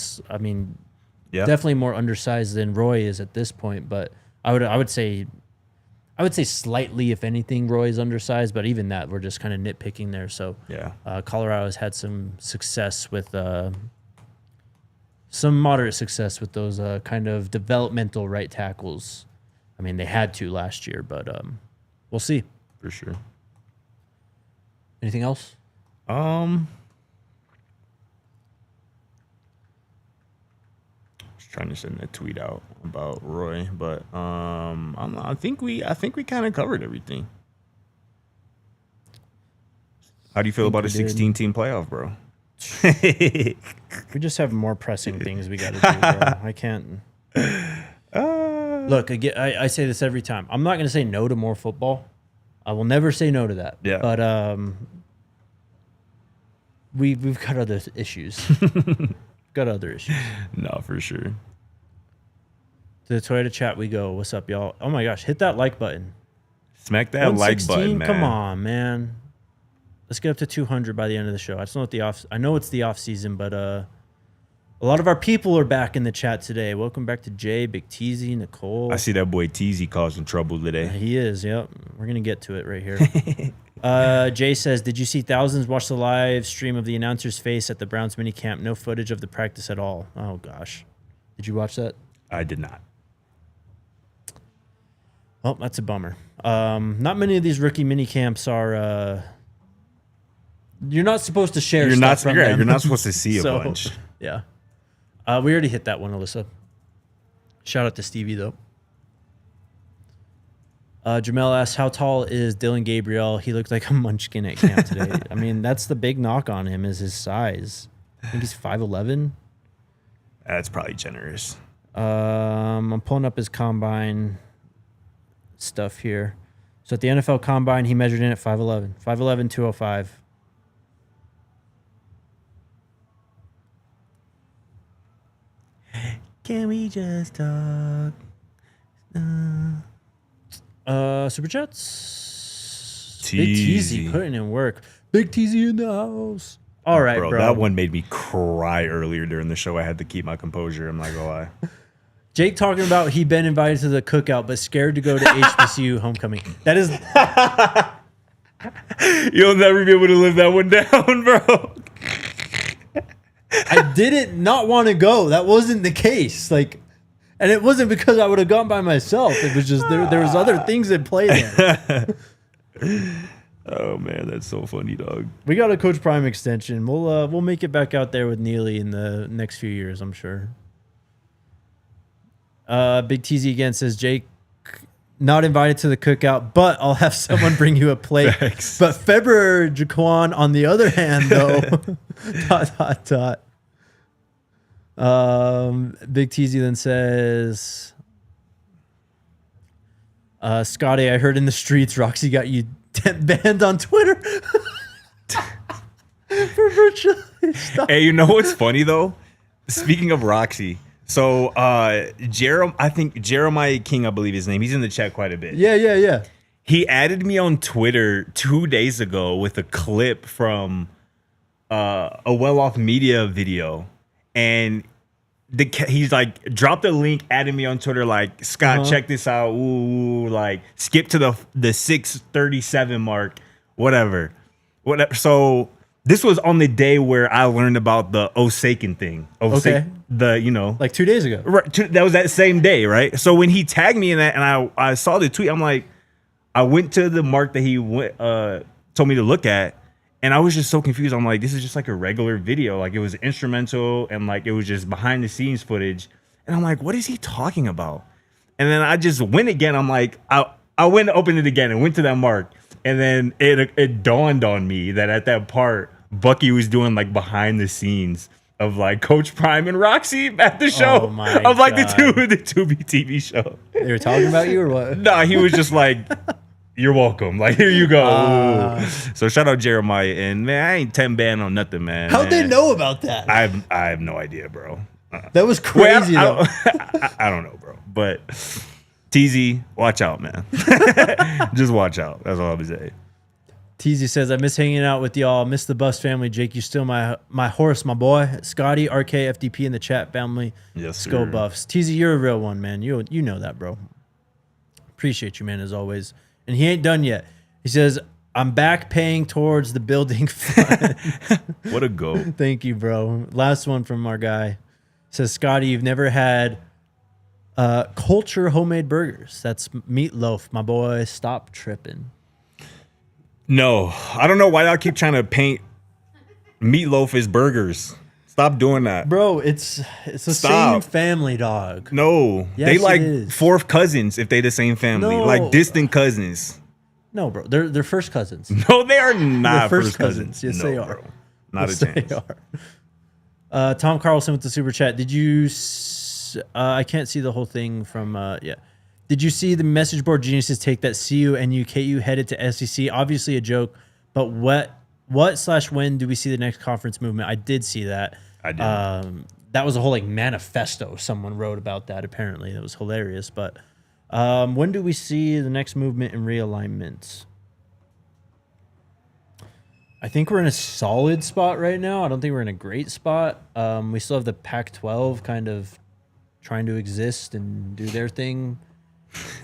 definitely more undersized than Roy is at this point, but I would say slightly, if anything, Roy is undersized, but even that, we're just kind of nitpicking there. So, yeah, Colorado has had some success with some moderate success with those kind of developmental right tackles. I mean, they had to last year, but we'll see. For sure. Anything else? Was trying to send a tweet out about Roy, but I think we kind of covered everything. How do you feel about a 16-team playoff, bro? We just have more pressing things we got to do, bro. I can't. Look, I say this every time. I'm not going to say no to more football. I will never say no to that. Yeah. But we've got other issues. Got other issues. No, for sure. To the Toyota chat we go. What's up, y'all? Oh my gosh, hit that like button. Smack that like button, man. Come on, man. Let's get up to 200 by the end of the show. I know it's the off season, but a lot of our people are back in the chat today. Welcome back to Jay, Big Teasy, Nicole. I see that boy Teasy causing trouble today. He is. Yep. We're gonna get to it right here. Jay says, "Did you see thousands watch the live stream of the announcer's face at the Browns minicamp? No footage of the practice at all." Oh gosh, did you watch that? I did not. Well, that's a bummer. Not many of these rookie minicamps are. You're not supposed to share. You're stuff from them. You're not supposed to see a bunch. Yeah. We already hit that one, Alyssa. Shout out to Stevie though. Jamel asks, "How tall is Dylan Gabriel? He looked like a munchkin at camp today." I mean, that's the big knock on him is his size. I think he's 5'11". That's probably generous. I'm pulling up his combine. stuff here. So at the NFL Combine, he measured in at 5'11", 5'11", 205. Can we just talk? Super Chats. Big Teasy putting in work. Big Teasy in the house. All right, bro. That one made me cry earlier during the show. I had to keep my composure. I'm not gonna lie. Jake talking about he'd been invited to the cookout, but scared to go to HBCU homecoming. That is... You'll never be able to live that one down, bro. I didn't not want to go. That wasn't the case. Like, and it wasn't because I would have gone by myself. It was just there was other things at play there. Oh man, that's so funny, dog. We got a Coach Prime extension. We'll make it back out there with Neely in the next few years, I'm sure. Big TZ again says, Jake, not invited to the cookout, but I'll have someone bring you a plate. Thanks. But February Jaquan, on the other hand, though, Big TZ then says, Scotty, I heard in the streets Roxy got you banned on Twitter for virtually stuff. Hey, you know what's funny though? Speaking of Roxy, so I think Jeremiah King, I believe his name. He's in the chat quite a bit. Yeah. He added me on Twitter 2 days ago with a clip from a well-off media video, and he's like dropped a link, added me on Twitter like, Scott, check this out. Ooh, like skip to the 637 mark, whatever. So this was on the day where I learned about the Osakin thing. Okay. Like 2 days ago. Right, that was that same day, right? So when he tagged me in that, and I saw the tweet, I'm like, I went to the mark that he told me to look at, and I was just so confused. I'm like, this is just like a regular video. Like it was instrumental, and like it was just behind the scenes footage. And I'm like, what is he talking about? And then I just went again. I'm like, I went and opened it again and went to that mark. And then it dawned on me that at that part, Bucky was doing like behind the scenes of like Coach Prime and Roxy at the show. Oh my of like God. the Tubi TV show. They were talking about you or what? Nah, he was just like, you're welcome. Like, here you go. So shout out Jeremiah. And man, I ain't 10 banned on nothing, man. How'd they know about that? I have no idea, bro. That was crazy, though. I don't know, bro. But TZ, watch out, man. Just watch out. That's all I'm gonna say. TZ says, I miss hanging out with y'all. Miss the Buffs family. Jake, you still my horse, my boy. Scotty, RK, FDP in the chat family. Yes, sir. Go Buffs. TZ, you're a real one, man. You know that, bro. Appreciate you, man, as always. And he ain't done yet. He says, I'm back paying towards the building fund. What a go. Thank you, bro. Last one from our guy. Says, Scotty, you've never had Culture homemade burgers. That's Meatloaf, my boy. Stop tripping. No, I don't know why y'all keep trying to paint Meatloaf as burgers. Stop doing that. Bro, it's the same family, dog. No, Yes, they like it is. fourth cousins if they the same family. No. Like distant cousins. No, bro. They're first cousins. No, they are not They're first cousins. Yes, No, they are. bro. Not Yes, a chance. they are. Tom Carlson with the super chat. Did you? I can't see the whole thing from. Yeah. Did you see the message board geniuses take that CU and KU headed to SEC? Obviously a joke, but what/when do we see the next conference movement? I did see that. I did. That was a whole like manifesto someone wrote about that. Apparently, that was hilarious. But when do we see the next movement and realignments? I think we're in a solid spot right now. I don't think we're in a great spot. We still have the Pac-12 kind of trying to exist and do their thing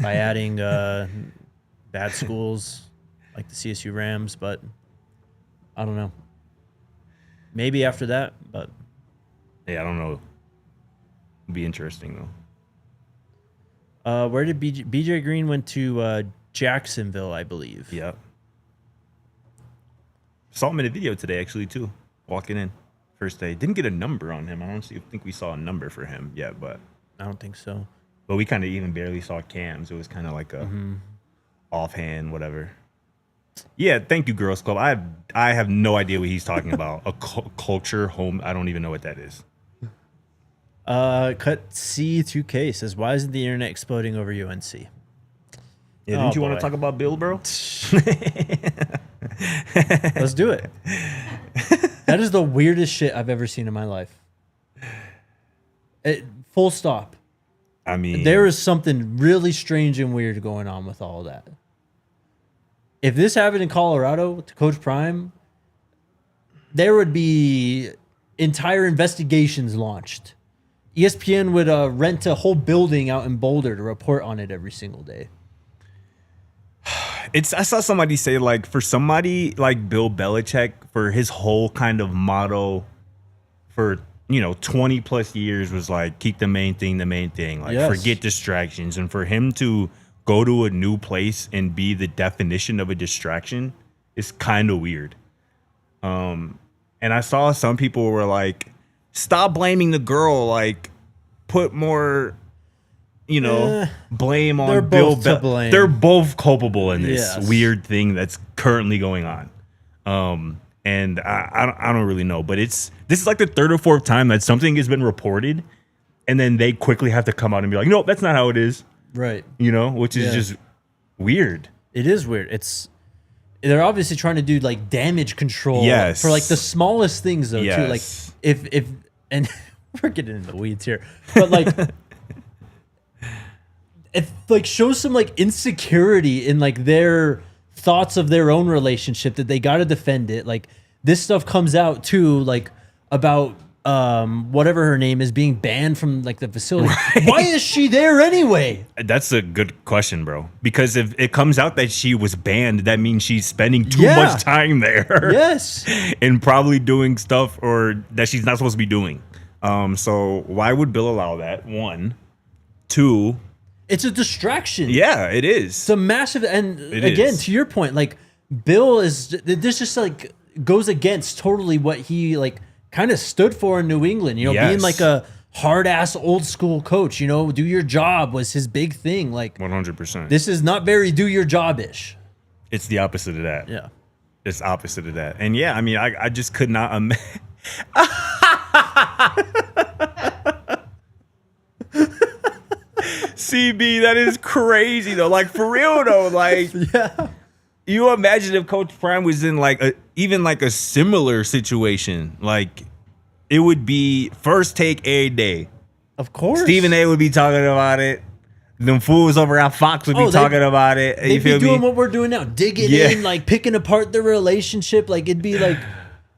by adding bad schools like the CSU Rams, but I don't know. Maybe after that, but Yeah, I don't know. It'd be interesting though. where did BJ Green went to Jacksonville, I believe. Yeah. Saw him in a video today, actually, too. Walking in. First day. Didn't get a number on him. I don't think we saw a number for him yet, but I don't think so. we kind of even barely saw cams. It was kind of like a offhand, whatever. Yeah, thank you, Girls Club. I have no idea what he's talking about. A culture home. I don't even know what that is. Cut C2K says, why isn't the internet exploding over UNC? Yeah, didn't you want to talk about Bill, bro? Let's do it. That is the weirdest shit I've ever seen in my life. Full stop. I mean, there is something really strange and weird going on with all that. If this happened in Colorado to Coach Prime, there would be entire investigations launched. ESPN would rent a whole building out in Boulder to report on it every single day. I saw somebody say, like, for somebody like Bill Belichick, for his whole kind of motto for, 20 plus years was like, keep the main thing. Like, yes. Forget distractions. And for him to go to a new place and be the definition of a distraction is kind of weird. And I saw some people were like, stop blaming the girl. Like, put more, blame on they're Bill both to blame. They're both culpable in this Yes. weird thing that's currently going on. And I don't really know, but this is like the third or fourth time that something has been reported, and then they quickly have to come out and be like, no, that's not how it is. Right. Which is just weird. It is weird. They're obviously trying to do like damage control Yes. for like the smallest things though too. Like Yes. if and we're getting into the weeds here, but like it like shows some like insecurity in like their thoughts of their own relationship that they got to defend it. Like this stuff comes out too, like about whatever her name is being banned from like the facility. Right. Why is she there anyway? That's a good question, bro. Because if it comes out that she was banned, that means she's spending too Yeah. much time there. Yes. And probably doing stuff or that she's not supposed to be doing. So why would Bill allow that? One. Two. It's a distraction. Yeah, it is. It's a massive, and It again, is. to your point, like Bill this just like goes against totally what he like kind of stood for in New England, being Yes. like a hard ass old school coach, do your job was his big thing. Like 100%. this is not very do your job ish. It's the opposite of that. Yeah. It's opposite of that. And yeah, I mean, I just could not imagine. CB, that is crazy though. Like for real though, like Yeah. you imagine if Coach Prime was in like even like a similar situation, like it would be first take a day. Of course. Stephen A would be talking about it. Them fools over at Fox would be talking about it. They'd You feel be doing me? what we're doing now, digging Yeah. in, like picking apart the relationship. Like it'd be like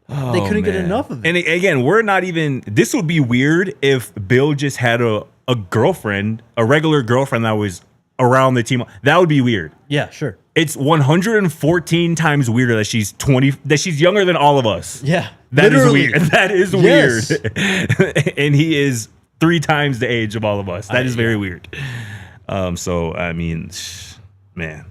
they couldn't get man. enough of it. And again, we're not even. This would be weird if Bill just had a girlfriend, a regular girlfriend that was around the team. That would be weird. Yeah, sure. It's 114 times weirder that she's 20. That she's younger than all of us. Yeah. That is literally. weird. That is Yes. weird. And he is 3 times the age of all of us. That is very weird. So I mean, man.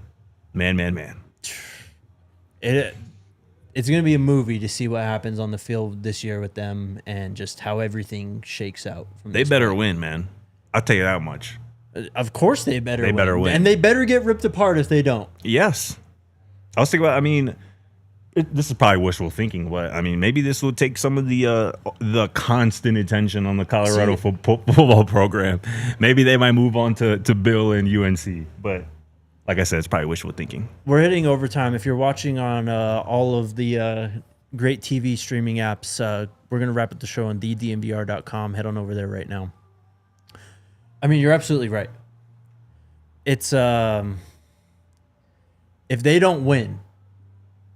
It's going to be a movie to see what happens on the field this year with them and just how everything shakes out. From They this better point. win, man. I'll tell you that much. Of course they better win. better win. And they better get ripped apart if they don't. Yes. I was thinking about, I mean, this is probably wishful thinking, but I mean, maybe this will take some of the constant attention on the Colorado football program. Maybe they might move on to Bill and UNC. But like I said, it's probably wishful thinking. We're hitting overtime. If you're watching on all of the great TV streaming apps, we're going to wrap up the show on thednvr.com. Head on over there right now. I mean, you're absolutely right. It's if they don't win,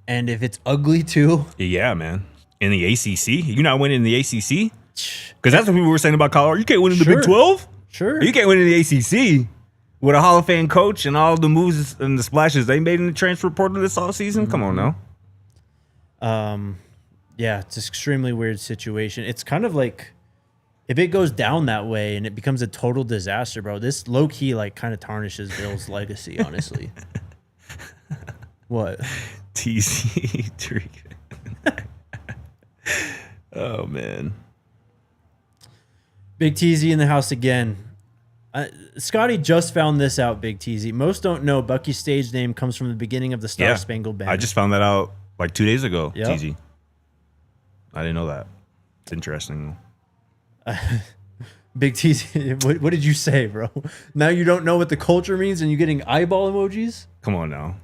and if it's ugly too. Yeah, man. In the ACC? You're not winning in the ACC? Because that's what people were saying about Colorado. You can't win in the Sure. Big 12? Sure. You can't win in the ACC. With a Hall of Fame coach and all the moves and the splashes they made in the transfer portal this offseason? Come on now. Yeah, it's an extremely weird situation. It's kind of like if it goes down that way and it becomes a total disaster, bro, this low key like kind of tarnishes Bill's legacy, honestly. What? TC. Oh, man. Big TZ in the house again. Scotty just found this out, Big TZ. Most don't know Bucky's stage name comes from the beginning of the Star Spangled Banner. I just found that out like 2 days ago, Yep. TZ. I didn't know that. It's interesting. Big T, what did you say, bro? Now you don't know what the culture means and you're getting eyeball emojis? Come on now.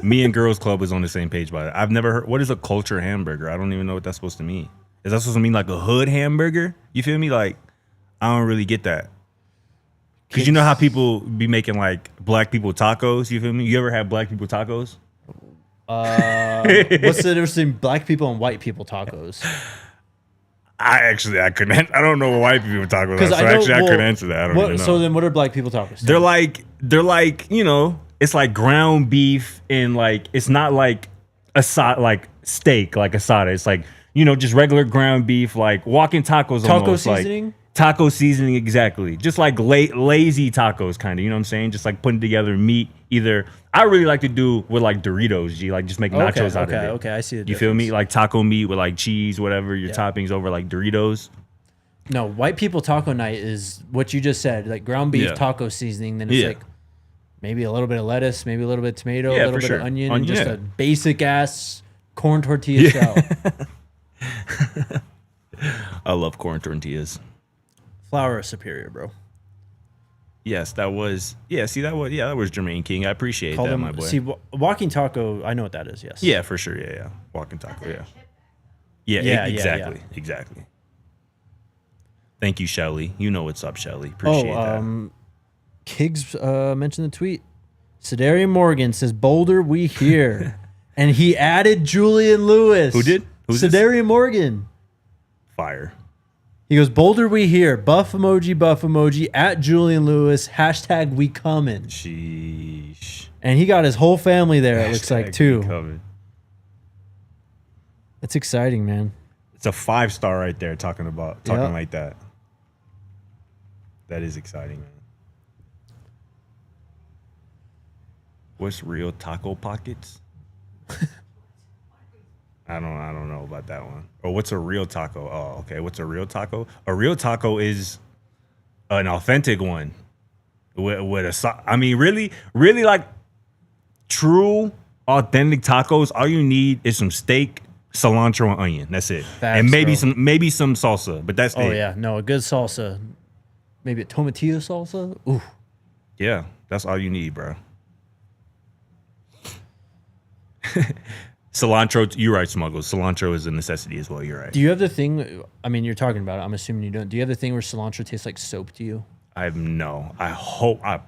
Me and Girls Club is on the same page by it. I've never heard, what is a culture hamburger? I don't even know what that's supposed to mean. Is that supposed to mean like a hood hamburger? You feel me? Like, I don't really get that. Because you know how people be making like black people tacos? You feel me? You ever had black people tacos? What's the difference between black people and white people tacos? I couldn't. I don't know what white people tacos are. So I couldn't answer that. I don't even know. So then what are black people tacos? They're like, you know, it's like ground beef and like, it's not like like steak, like asada. It's like, you know, just regular ground beef, like walking tacos. Taco seasoning? Like, taco seasoning, exactly. Just like lazy tacos, kind of. You know what I'm saying? Just like putting together meat. Either I really like to do with like Doritos, G, like just make nachos out of it. Okay, I see the difference. You feel me? Like taco meat with like cheese, whatever, your toppings over like Doritos. No, white people taco night is what you just said, like ground beef taco seasoning. Then it's like maybe a little bit of lettuce, maybe a little bit of tomato, a little bit of onion, and just a basic ass corn tortilla shell. I love corn tortillas. Flour is superior, bro. Yes, that was that was Jermaine King. I appreciate that, my boy. See, walking taco, I know what that is. Yes. Yeah, for sure. Yeah. Walking taco. Yeah. Exactly. Thank you, Shelly. You know what's up, Shelly. Appreciate that. Kiggs mentioned the tweet. Cederian Morgan says, "Boulder, we here," and he added Julian Lewis. Who did? Who's Cederian Morgan. Fire. He goes, "Boulder, we here." Buff emoji, at Julian Lewis, # we coming. Sheesh. And he got his whole family there, it looks like, too. That's exciting, man. It's a 5-star right there talking like that. That is exciting, man. What's real taco pockets? I don't know about that one. Or what's a real taco? Oh, okay. What's a real taco? A real taco is an authentic one with a. I mean, really like true authentic tacos. All you need is some steak, cilantro, and onion. That's it. And maybe some salsa, but that's it. Oh yeah, no, a good salsa. Maybe a tomatillo salsa. Ooh. Yeah, that's all you need, bro. Cilantro, you're right, Smuggles. Cilantro is a necessity as well. You're right. Do you have the thing? I mean, you're talking about it. I'm assuming you don't. Do you have the thing where cilantro tastes like soap to you? I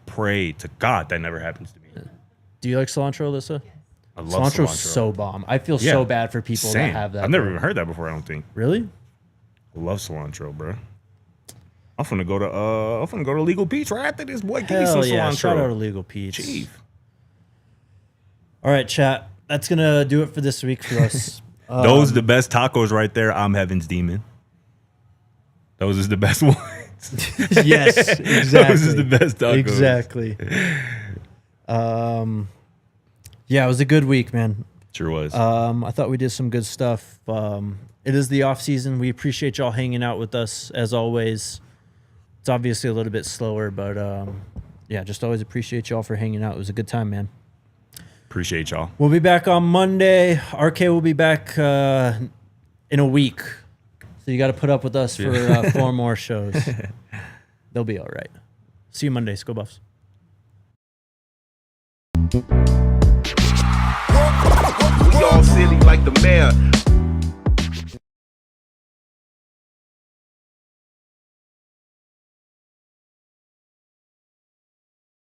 pray to God that never happens to me. Do you like cilantro, Alyssa? I love Cilantro's so bomb. I feel so bad for people that have that. I've never even heard that before. I don't think. Really? I love cilantro, bro. I'm finna go to Legal Peach right after this. Boy, give me some cilantro. Shout out to Legal Peach. Chief. All right, chat. That's going to do it for this week for us. Those are the best tacos right there. I'm Heaven's Demon. Those is the best ones. Yes, exactly. Those is the best tacos. Exactly. Yeah, it was a good week, man. Sure was. I thought we did some good stuff. It is the off season. We appreciate y'all hanging out with us as always. It's obviously a little bit slower, but yeah, just always appreciate y'all for hanging out. It was a good time, man. Appreciate y'all. We'll be back on Monday. RK will be back in a week. So you got to put up with us for 4 more shows. They'll be all right. See you Monday. Go Buffs. We all silly like the mayor.